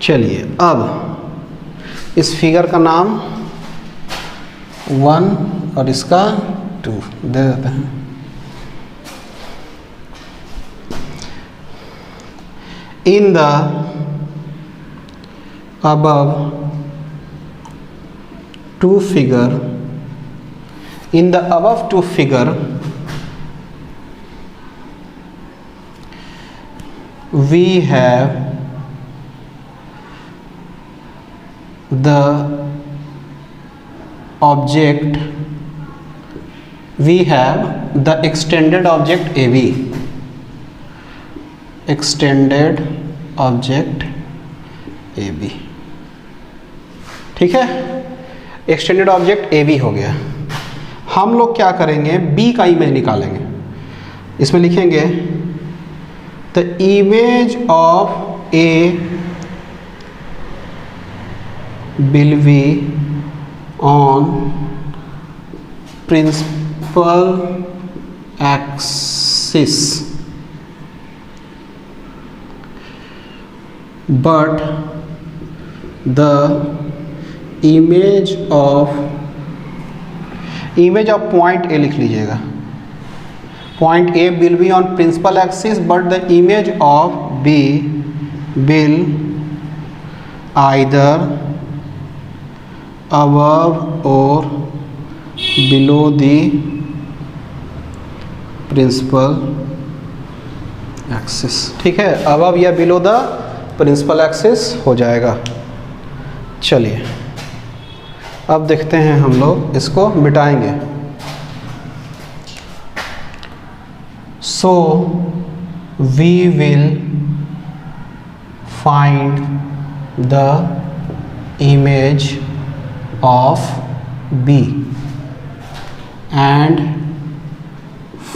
चलिए, अब इस फिगर का नाम 1 और इसका 2 दे देते हैं। In the above two figure, in the above two figure we have the object, we have the extended object AB, extended object AB, ठीक है। एक्सटेंडेड ऑब्जेक्ट ए बी हो गया। हम लोग क्या करेंगे? बी का इमेज निकालेंगे। इसमें लिखेंगे the image of A will be on principal axis but the image of point A लिख लीजिएगा। Point A will be on principal axis but the image of B will either above और below the principal axis, ठीक है। Above या below the principal axis हो जाएगा। चलिए, अब देखते हैं हम लोग इसको मिटाएंगे। So we will find the image of B and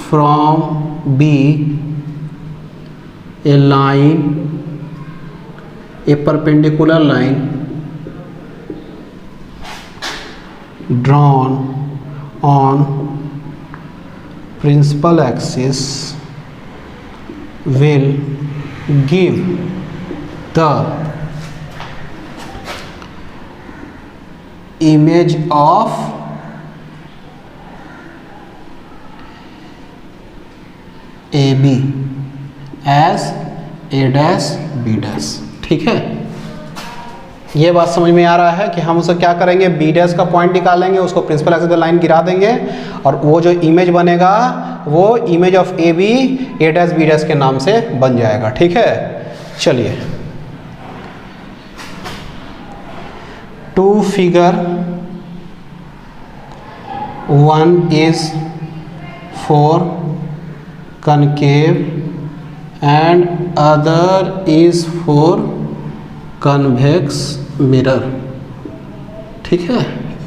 from B a line, a perpendicular line drawn on principal axis will give the image of AB as A dash B dash, ठीक है। ये बात समझ में आ रहा है कि हम उसे क्या करेंगे? बी डैश का पॉइंट निकालेंगे, उसको प्रिंसिपल एक्सिस पे लाइन गिरा देंगे और वो जो इमेज बनेगा वो image of A B A dash B dash के नाम से बन जाएगा, ठीक है। चलिए, two figure, one is for concave and other is for convex mirror, ठीक है,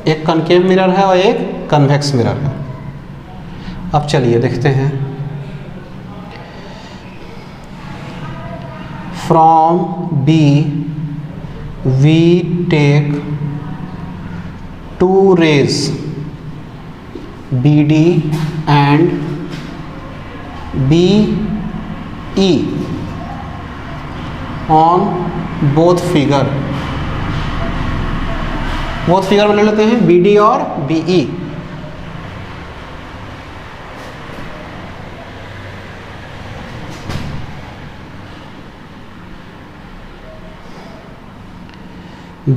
एक कनकेव मिरर है और एक कन्वेक्स मिरर है। अब चलिए देखते हैं। From B we take two rays BD and BE on both figure में ले लेते हैं BD और BE।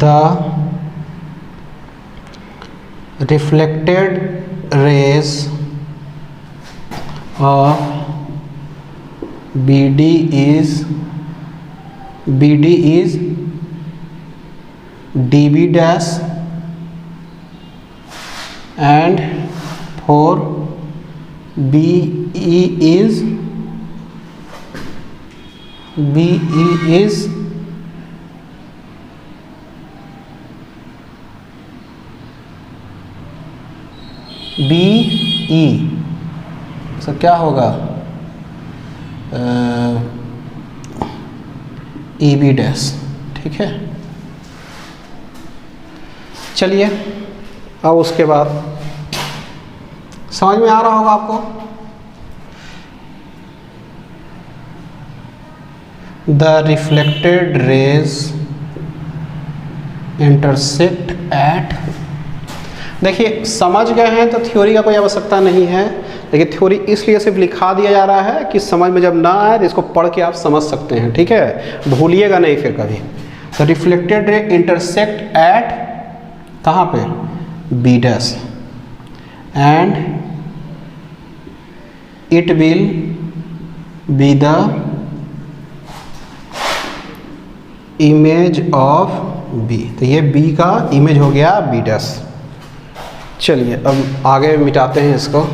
The reflected rays of BD is DB dash and for BE is BE। Sir क्या होगा? EB डैश, ठीक है। चलिए अब उसके बाद समझ में आ रहा होगा आपको। The reflected raise intersect at, देखिए समझ गए हैं तो थ्योरी का कोई आवश्यकता नहीं है, लेकिन थ्योरी इसलिए सिर्फ लिखा दिया जा रहा है कि समझ में जब ना आए तो इसको पढ़ के आप समझ सकते हैं, ठीक है, भूलिएगा नहीं फिर कभी। तो रिफ्लेक्टेड रे इंटरसेक्ट एट कहाँ पे? B dash and it will be the image of B. तो ये बी का इमेज हो गया बी डैश। चलिए अब आगे मिटाते हैं इसको।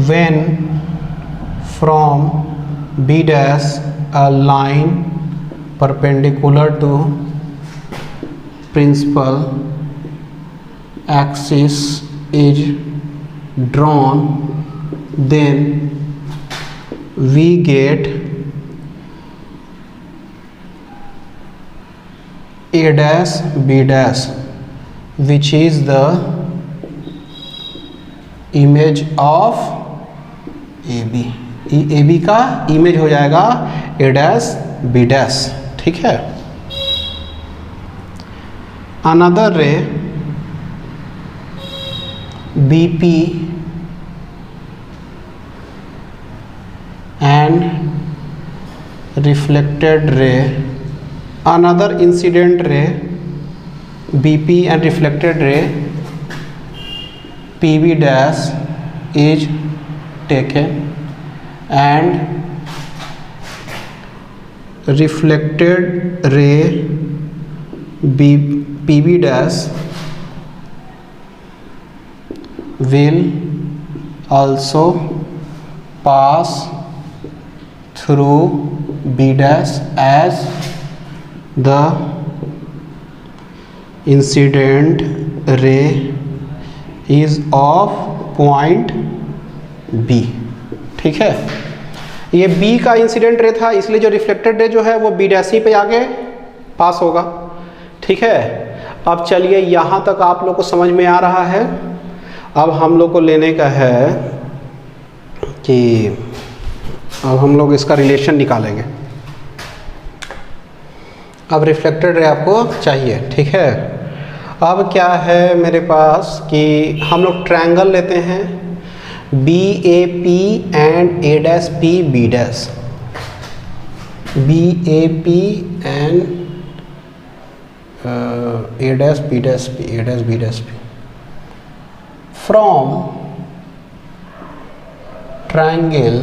When from B dash a line perpendicular to principal axis is drawn, then we get A dash B dash, which is the image of AB। AB का इमेज हो जाएगा A dash B dash, ठीक है। Another ray BP and reflected ray, another incident ray BP and reflected ray PB dash is taken and reflected ray PB dash will also pass through B dash as the incident ray is of point B, ठीक है। ये B का incident ray था, इसलिए जो reflected ray जो है वो B डैश पे आगे पास होगा, ठीक है। अब चलिए यहाँ तक आप लोग को समझ में आ रहा है। अब हम लोग को लेने का है कि अब हम लोग इसका रिलेशन निकालेंगे। अब रिफ्लेक्टेड रे आपको चाहिए, ठीक है। अब क्या है मेरे पास कि हम लोग ट्रायंगल लेते हैं BAP and A dash P B dash, BAP and A dash B dash P, A dash B dash P from triangle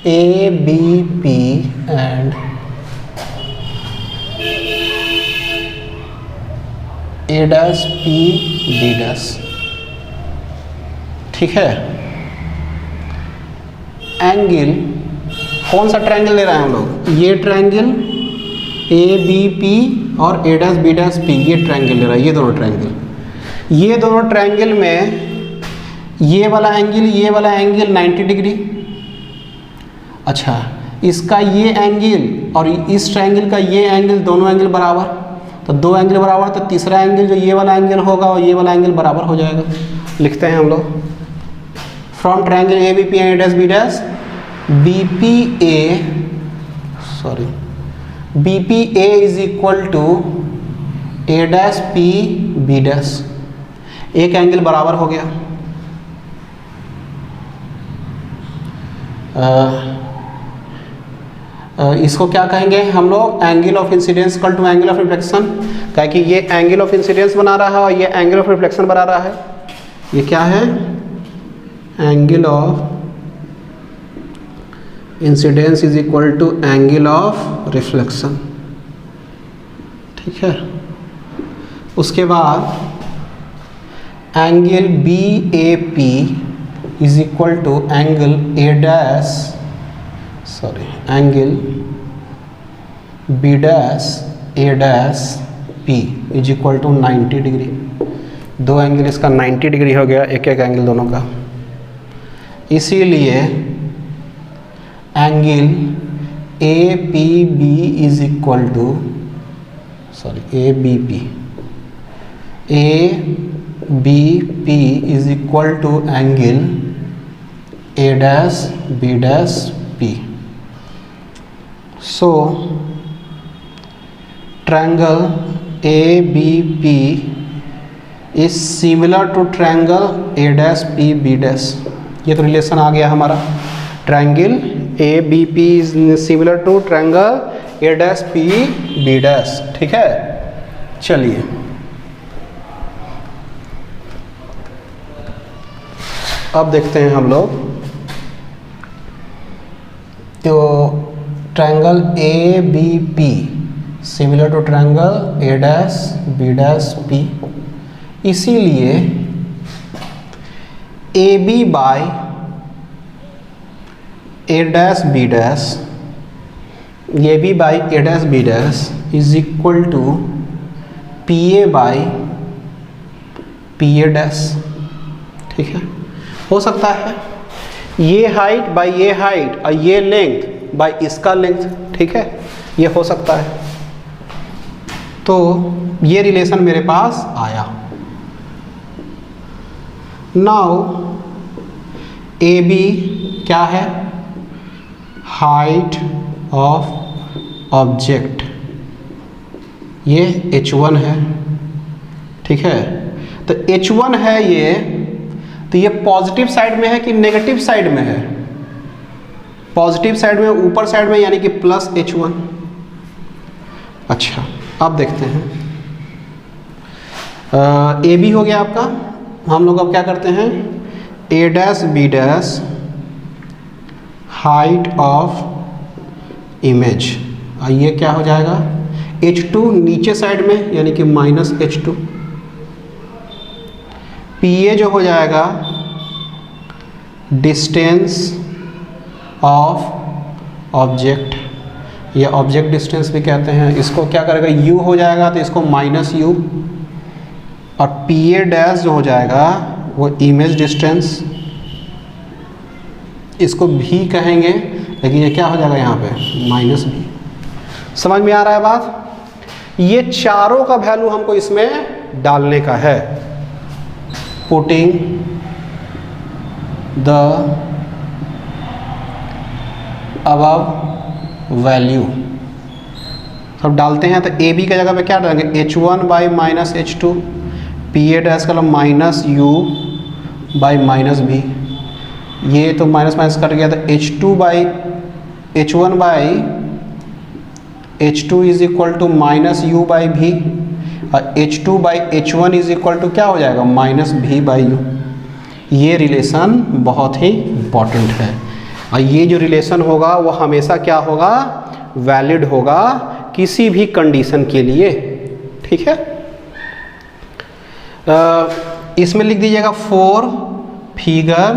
ABP and A dash P B dash, ठीक है। एंगल, कौन सा ट्रायंगल ले रहे हैं हम लोग? ये ट्रायंगल ए बी पी और ए डैश बी डैश पी, ये ट्रायंगल ले रहा है, ये दोनों ट्रायंगल। ये दोनों ट्रायंगल में ये वाला एंगल 90 डिग्री। अच्छा, इसका ये एंगल और इस ट्रायंगल का ये एंगल, दोनों एंगल बराबर, तो दो एंगल बराबर, तो तीसरा एंगल जो ये वाला एंगल होगा और ये वाला एंगल बराबर हो जाएगा। लिखते हैं हम लोग, from triangle A B P and A dash B dash, B P A is equal to A dash P B dash. एक एंगल बराबर हो गया। इसको क्या कहेंगे हम लोग? Angle of incidence equal to angle of reflection. क्या कि ये एंगल ऑफ इंसिडेंस बना रहा है और ये एंगल ऑफ रिफ्लेक्शन बना रहा है। ये क्या है? Angle of incidence is equal to angle of reflection, ठीक है। उसके बाद angle B A P is equal to angle A dash, angle B dash A dash P is equal to 90 degree. दो एंगल इसका 90 डिग्री हो गया, एक एक एंगल दोनों का। इसीलिए angle A P B is equal to A B P is equal to angle A dash B dash P. So triangle ABP is similar to triangle A dash P B dash। ये तो relation आ गया हमारा। Triangle ABP is similar to triangle A dash P B dash, ठीक है। चलिए अब देखते हैं हम लोग, तो triangle ABP similar to triangle A dash B dash P, इसीलिए A B by A dash B dash, A B by A dash B dash is equal to P A by P A dash, ठीक है। हो सकता है ये height by ये height और ये लेंथ बाई इसका लेंथ, ठीक है, ये हो सकता है। तो ये रिलेशन मेरे पास आया। नाउ ए बी क्या है? हाइट ऑफ ऑब्जेक्ट, ये H1 है, ठीक है। तो H1 है ये, तो ये पॉजिटिव साइड में है कि नेगेटिव साइड में है? पॉजिटिव साइड में, ऊपर साइड में, यानी कि प्लस H1। अच्छा, अब देखते हैं। ए बी हो गया आपका। हम लोग अब क्या करते हैं? A dash B dash height of image, ये क्या हो जाएगा? H2 नीचे साइड में, यानी कि माइनस H2। पी ए जो हो जाएगा डिस्टेंस ऑफ ऑब्जेक्ट, या ऑब्जेक्ट डिस्टेंस भी कहते हैं। इसको क्या करेगा? u हो जाएगा, तो इसको माइनस u, और पी ए डैश जो हो जाएगा वो इमेज डिस्टेंस, इसको भी कहेंगे, लेकिन ये क्या हो जाएगा यहाँ पे? माइनस भी। समझ में आ रहा है बात? ये चारों का वैल्यू हमको इसमें डालने का है। पुटिंग द अबव वैल्यू सब डालते हैं। तो ए बी की जगह पे क्या डालेंगे? H1 by minus H2, P A dash का minus U by minus V, ये तो माइनस माइनस कट गया, तो H2 by H1 by H2 is equal to minus U by V, और H2 by H1 is equal to क्या हो जाएगा? Minus भी बाई U। ये रिलेशन बहुत ही इम्पॉर्टेंट है, और ये जो रिलेशन होगा वो हमेशा क्या होगा? वैलिड होगा किसी भी कंडीशन के लिए, ठीक है। इसमें लिख दीजिएगा for figure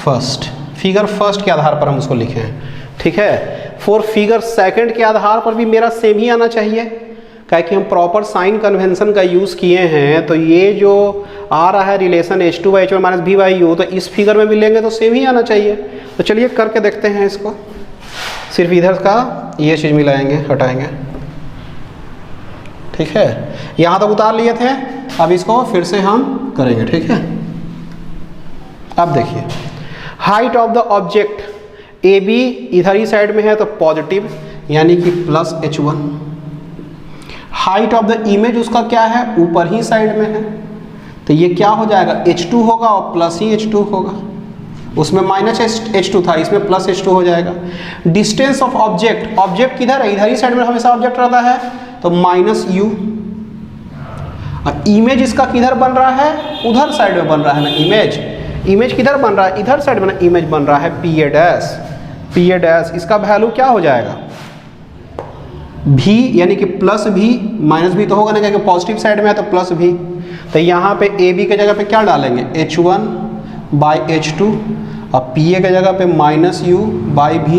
first. Figure first के आधार पर हम उसको लिखे हैं, ठीक है। फॉर फिगर सेकंड के आधार पर भी मेरा सेम ही आना चाहिए, क्या कि हम प्रॉपर साइन कन्वेंशन का यूज़ किए हैं। तो ये जो आ रहा है रिलेशन H2/H1 माइनस V/U, तो इस फिगर में भी लेंगे तो सेम ही आना चाहिए। तो चलिए करके देखते हैं इसको। सिर्फ इधर का ये चीज़ मिलाएंगे, हटाएंगे, ठीक है। यहाँ तक उतार लिए थे, अब इसको फिर से हम करेंगे, ठीक है। अब देखिए, height of the object AB इधर ही साइड में है तो पॉजिटिव यानी कि plus H1। Height of the image उसका क्या है, ऊपर ही साइड में है, तो ये क्या हो जाएगा, H2 होगा और प्लस ही H2 होगा। उसमें माइनस H2 था, इसमें प्लस H2 हो जाएगा। डिस्टेंस ऑफ ऑब्जेक्ट, ऑब्जेक्ट किधर है, इधर ही साइड में हमेशा ऑब्जेक्ट रहता है, तो माइनस U। और इमेज इसका किधर बन रहा है, उधर साइड में बन रहा है ना इमेज। इमेज किधर बन रहा है, इधर साइड में ना इमेज बन रहा है PA'। इसका वैल्यू क्या हो जाएगा, V यानी कि प्लस V, माइनस V तो होगा ना, क्योंकि पॉजिटिव साइड में है तो प्लस V। तो यहाँ पे AB के जगह पे क्या डालेंगे, H1/H2, और PA के जगह पे माइनस U/V,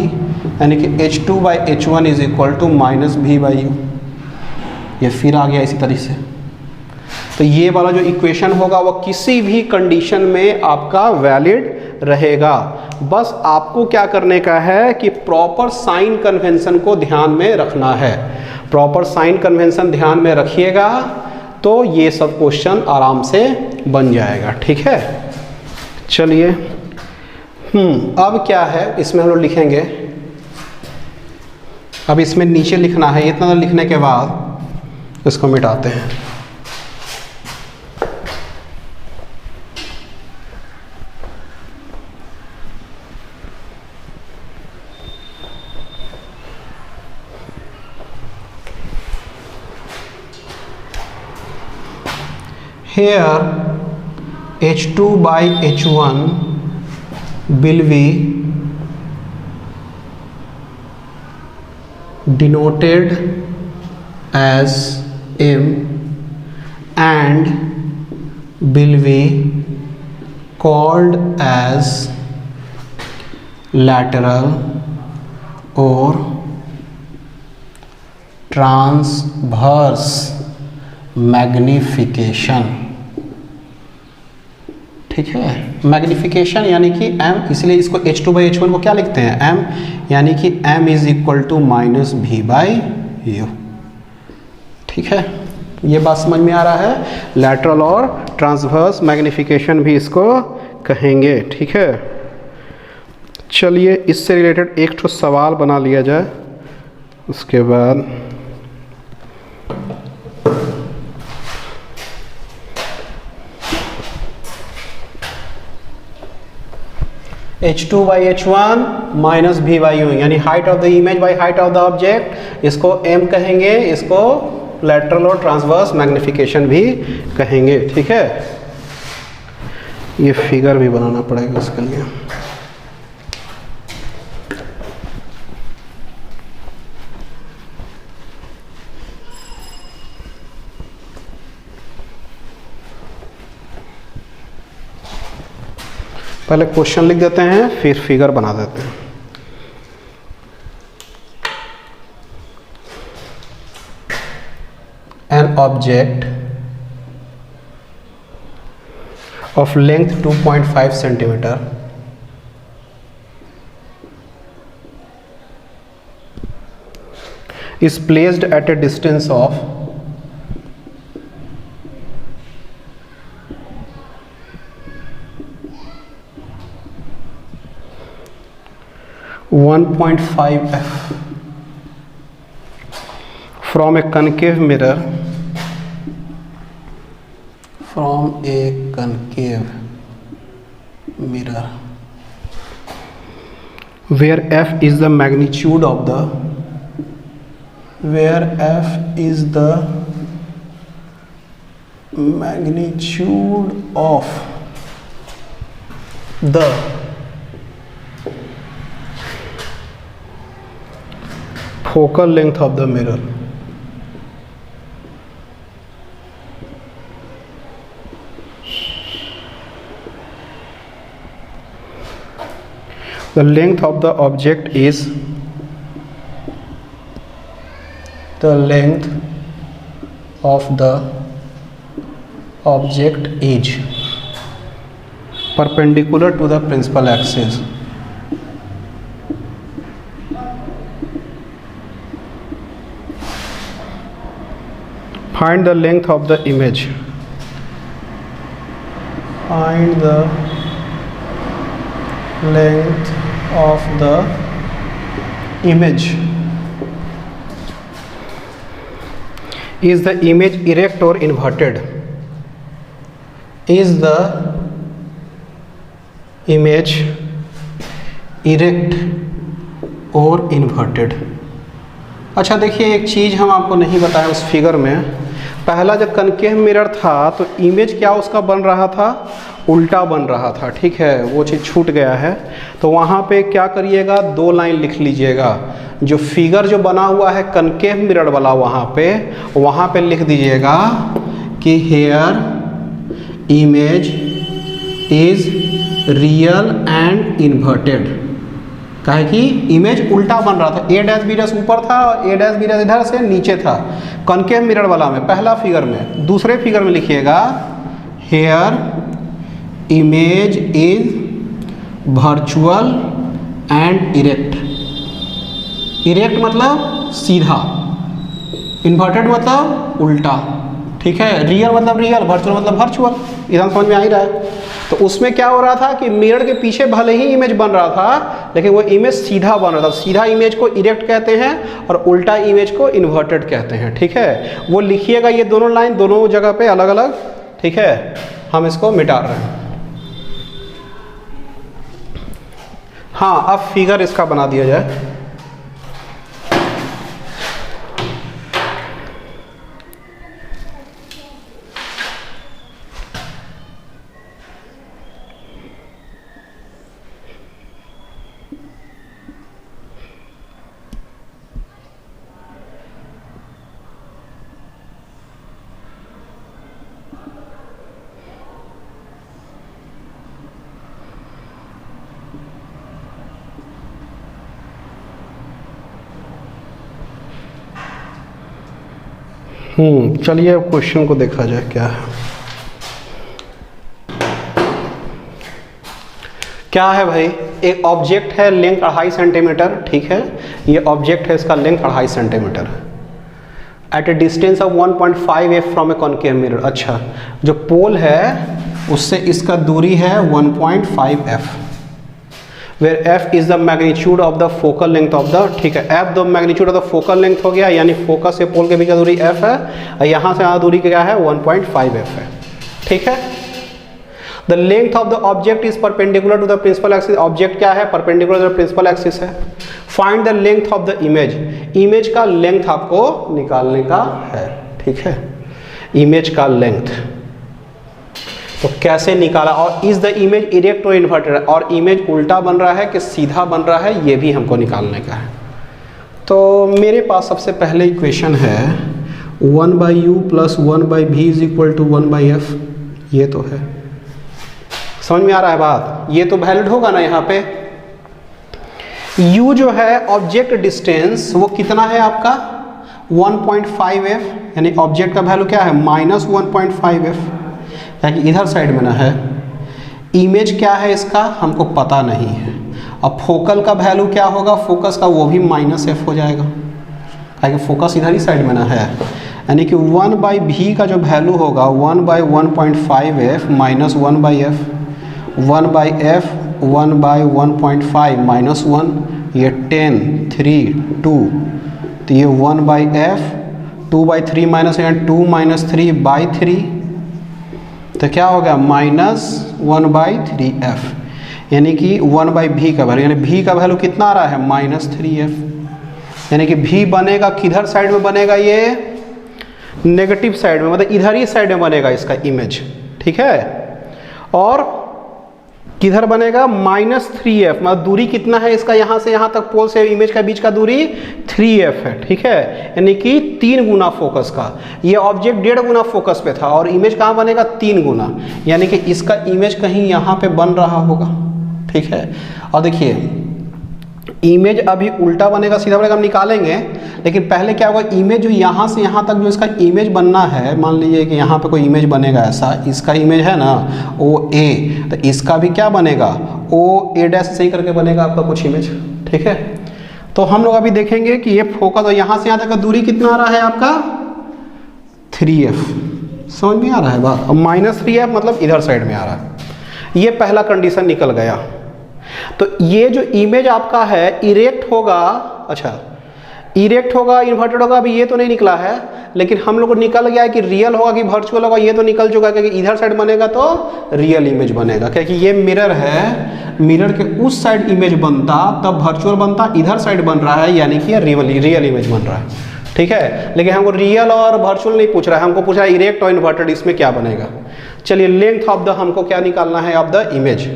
यानी कि H2/H1 is equal to minus V/U। ये फिर आ गया इसी तरीके से। तो ये वाला जो इक्वेशन होगा वो किसी भी कंडीशन में आपका वैलिड रहेगा। बस आपको क्या करने का है कि प्रॉपर साइन कन्वेंशन को ध्यान में रखना है। प्रॉपर साइन कन्वेंशन ध्यान में रखिएगा तो ये सब क्वेश्चन आराम से बन जाएगा, ठीक है। चलिए अब क्या है, इसमें हम लोग लिखेंगे, अब इसमें नीचे लिखना है। इतना लिखने के बाद इसको मिटाते हैं। Here H2/H1 will be denoted as M and will be called as lateral or transverse magnification, ठीक है। मैग्निफिकेशन यानी कि M, इसलिए इसको H2/H1 को क्या लिखते हैं, M, यानी कि M is equal to minus V/U, ठीक है। ये बात समझ में आ रहा है। लैटरल और ट्रांसवर्स मैग्निफिकेशन भी इसको कहेंगे, ठीक है। चलिए इससे रिलेटेड एक ठो सवाल बना लिया जाए, उसके बाद H2/H1 माइनस V/U यानी height of the image by height of the object, इसको M कहेंगे, इसको लैटरल और ट्रांसवर्स मैग्निफिकेशन भी कहेंगे, ठीक है। ये फिगर भी बनाना पड़ेगा उसके लिए। पहले क्वेश्चन लिख देते हैं, फिर फिगर बना देते हैं। An object of length 2.5 centimeter is placed at a distance of 1.5 f from a concave mirror, where f is the magnitude of the focal length of the mirror. The length of the object is the length of the object is perpendicular to the principal axis. Find the length of the image. Find the length of the image. Is the image erect or inverted? Is the image erect or inverted? अच्छा देखिए, एक चीज़ हम आपको नहीं बताया उस figure में। पहला जब कनकेव मिरर था तो इमेज क्या उसका बन रहा था, उल्टा बन रहा था, ठीक है, वो चीज़ छूट गया है। तो वहाँ पे क्या करिएगा, 2 लाइन लिख लीजिएगा। जो फिगर जो बना हुआ है कनकेव मिरर वाला वहाँ पे लिख दीजिएगा कि here image is real and inverted. काहे कि इमेज उल्टा बन रहा था, ए डैश बी डैश ऊपर था और ए डैश बी डैश इधर से नीचे था कनकेव मिरर वाला में, पहला फिगर में। दूसरे फिगर में लिखिएगा here image is virtual and erect. Erect मतलब सीधा, इन्वर्टेड मतलब उल्टा, ठीक है। रियल मतलब रियल, वर्चुअल मतलब वर्चुअल। इधर समझ में आ ही रहा है। तो उसमें क्या हो रहा था कि मिरर के पीछे भले ही इमेज बन रहा था लेकिन वो इमेज सीधा बन रहा था। सीधा इमेज को इरेक्ट कहते हैं और उल्टा इमेज को इन्वर्टेड कहते हैं, ठीक है। वो लिखिएगा, ये दोनों लाइन दोनों जगह पे अलग अलग, ठीक है। हम इसको मिटा रहे हैं। हाँ, अब फिगर इसका बना दिया जाए। चलिए अब क्वेश्चन को देखा जाए क्या है। क्या है भाई, एक ऑब्जेक्ट है, लेंथ 2.5 सेंटीमीटर, ठीक है। ये ऑब्जेक्ट है, इसका length 2.5 centimetre at a distance of 1.5 f from a concave mirror. अच्छा, जो पोल है उससे इसका दूरी है 1.5 f, where f is the magnitude of the focal length of the, ठीक है। f the magnitude of the focal length हो गया, यानी फोकस से पोल के बीच का दूरी f है और यहाँ से यहाँ दूरी क्या है 1.5 f है, ठीक है। The length of the object is perpendicular to the principal axis. Object क्या है, perpendicular to the principal axis है। Find the length of the image. Image का लेंथ आपको निकालने का है, ठीक है। इमेज का लेंथ तो कैसे निकाला, और इज द इमेज इरेक्ट और इन्वर्टेड, और इमेज उल्टा बन रहा है कि सीधा बन रहा है, ये भी हमको निकालने का है। तो मेरे पास सबसे पहले इक्वेशन है 1/u + 1/v = 1/f। ये तो है, समझ में आ रहा है बात। ये तो वैलिड होगा ना यहाँ पे। u जो है ऑब्जेक्ट डिस्टेंस, वो कितना है आपका 1.5f, यानी ऑब्जेक्ट का वैल्यू क्या है -1.5f, यानी इधर साइड में ना है। इमेज क्या है इसका हमको पता नहीं है। अब फोकल का वैल्यू क्या होगा, फोकस का, वो भी -f हो जाएगा, क्योंकि फोकस इधर ही साइड में ना है। यानी कि 1/v का जो वैल्यू होगा 1/1.5f - 1/f, 1/f 1/1.5 - 1, ये 10 3 2, तो ये 1/f 2/3 - 2 - 3/3, तो क्या होगा -1/3f, यानी कि 1/v का वैल्यू, यानी v का वैल्यू कितना आ रहा है -3f, यानी कि v बनेगा किधर साइड में बनेगा, ये नेगेटिव साइड में, मतलब इधर ही साइड में बनेगा इसका इमेज, ठीक है। और किधर बनेगा -3f, मतलब दूरी कितना है इसका, यहाँ से यहाँ तक पोल से इमेज का बीच का दूरी 3f है, ठीक है। यानी कि 3 गुना फोकस का। ये ऑब्जेक्ट 1.5 गुना फोकस पे था और इमेज कहाँ बनेगा 3 गुना, यानी कि इसका इमेज कहीं यहाँ पे बन रहा होगा, ठीक है। और देखिए इमेज अभी उल्टा बनेगा सीधा बनेगा हम निकालेंगे, लेकिन पहले क्या होगा, इमेज जो यहाँ से यहाँ तक जो इसका इमेज बनना है, मान लीजिए कि यहाँ पे कोई इमेज बनेगा ऐसा, इसका इमेज है ना ओ ए, तो इसका भी क्या बनेगा ओ ए डैश सही करके बनेगा आपका कुछ इमेज, ठीक है। तो हम लोग अभी देखेंगे कि ये फोकस और यहाँ से यहाँ तक का दूरी कितना आ रहा है आपका 3f, समझ में आ रहा है बात। -3f मतलब इधर साइड में आ रहा है। ये पहला कंडीशन निकल गया। तो ये जो इमेज आपका है इरेक्ट होगा, अच्छा इरेक्ट होगा इन्वर्टेड होगा, अभी ये तो नहीं निकला है, लेकिन हम लोग को निकल गया है कि रियल होगा कि वर्चुअल होगा, ये तो निकल चुका है, क्योंकि इधर साइड बनेगा तो रियल इमेज बनेगा, क्योंकि ये मिरर है, मिरर के उस साइड इमेज बनता तब वर्चुअल बनता, इधर साइड बन रहा है यानी कि रियल इमेज बन रहा है, ठीक है। लेकिन हमको रियल और वर्चुअल नहीं पूछ रहा है, हमको पूछ रहा है इरेक्ट और इन्वर्टेड, इसमें क्या बनेगा। चलिए लेंथ ऑफ द हमको क्या निकालना है ऑफ द इमेज।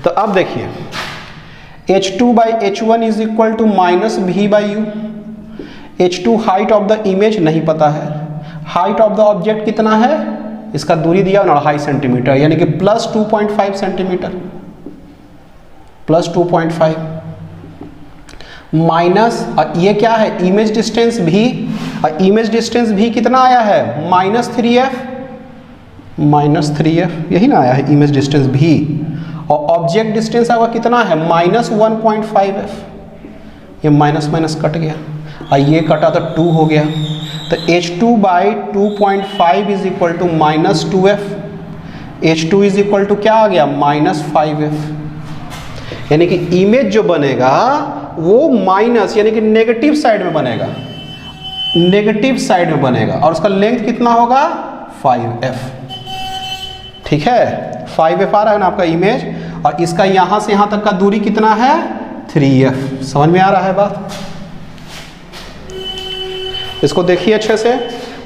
तो अब देखिए h2/h1 is equal to -v/u। h2 height of the image नहीं पता है, हाइट ऑफ द ऑब्जेक्ट कितना है, इसका दूरी दिया 2.5 सेंटीमीटर यानी कि +2.5 सेंटीमीटर, +2.5 माइनस, और ये क्या है इमेज डिस्टेंस भी, और इमेज डिस्टेंस भी कितना आया है -3f, यही ना आया है इमेज डिस्टेंस भी, और ऑब्जेक्ट डिस्टेंस आपका कितना है -1.5f, ये माइनस माइनस कट गया और ये कटा तो 2 हो गया, तो h2/2.5 is equal to -2f, h2 is equal to क्या आ गया -5f, यानी कि इमेज जो बनेगा वो माइनस यानी कि नेगेटिव साइड में बनेगा, नेगेटिव साइड में बनेगा, और उसका लेंथ कितना होगा 5f, ठीक है। 5f आ रहा है ना आपका इमेज, और इसका यहाँ से यहाँ तक का दूरी कितना है 3f, समझ में आ रहा है बात। इसको देखिए अच्छे से,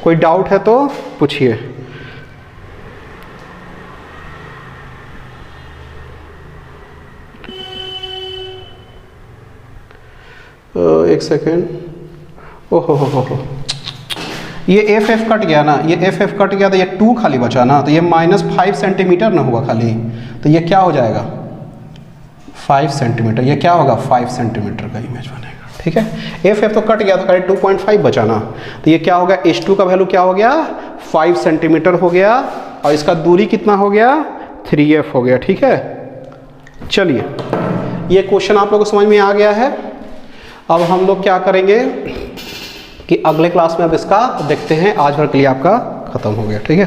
कोई डाउट है तो पूछिए। एक सेकेंड, ओहो ये FF कट गया ना, ये FF कट गया तो ये 2 खाली बचा ना, तो ये -5 सेंटीमीटर ना हुआ खाली, तो ये क्या हो जाएगा 5 सेंटीमीटर, ये क्या होगा 5 सेंटीमीटर का इमेज बनेगा, ठीक है। FF तो कट गया तो खाली 2.5 बचा ना, तो ये क्या होगा h2 का वैल्यू क्या हो गया 5 सेंटीमीटर हो गया, और इसका दूरी कितना हो गया 3f हो गया, ठीक है। चलिए ये क्वेश्चन आप लोगों को समझ में आ गया है। अब हम लोग क्या करेंगे कि अगले क्लास में अब इसका देखते हैं, आज भर के लिए आपका खत्म हो गया, ठीक है।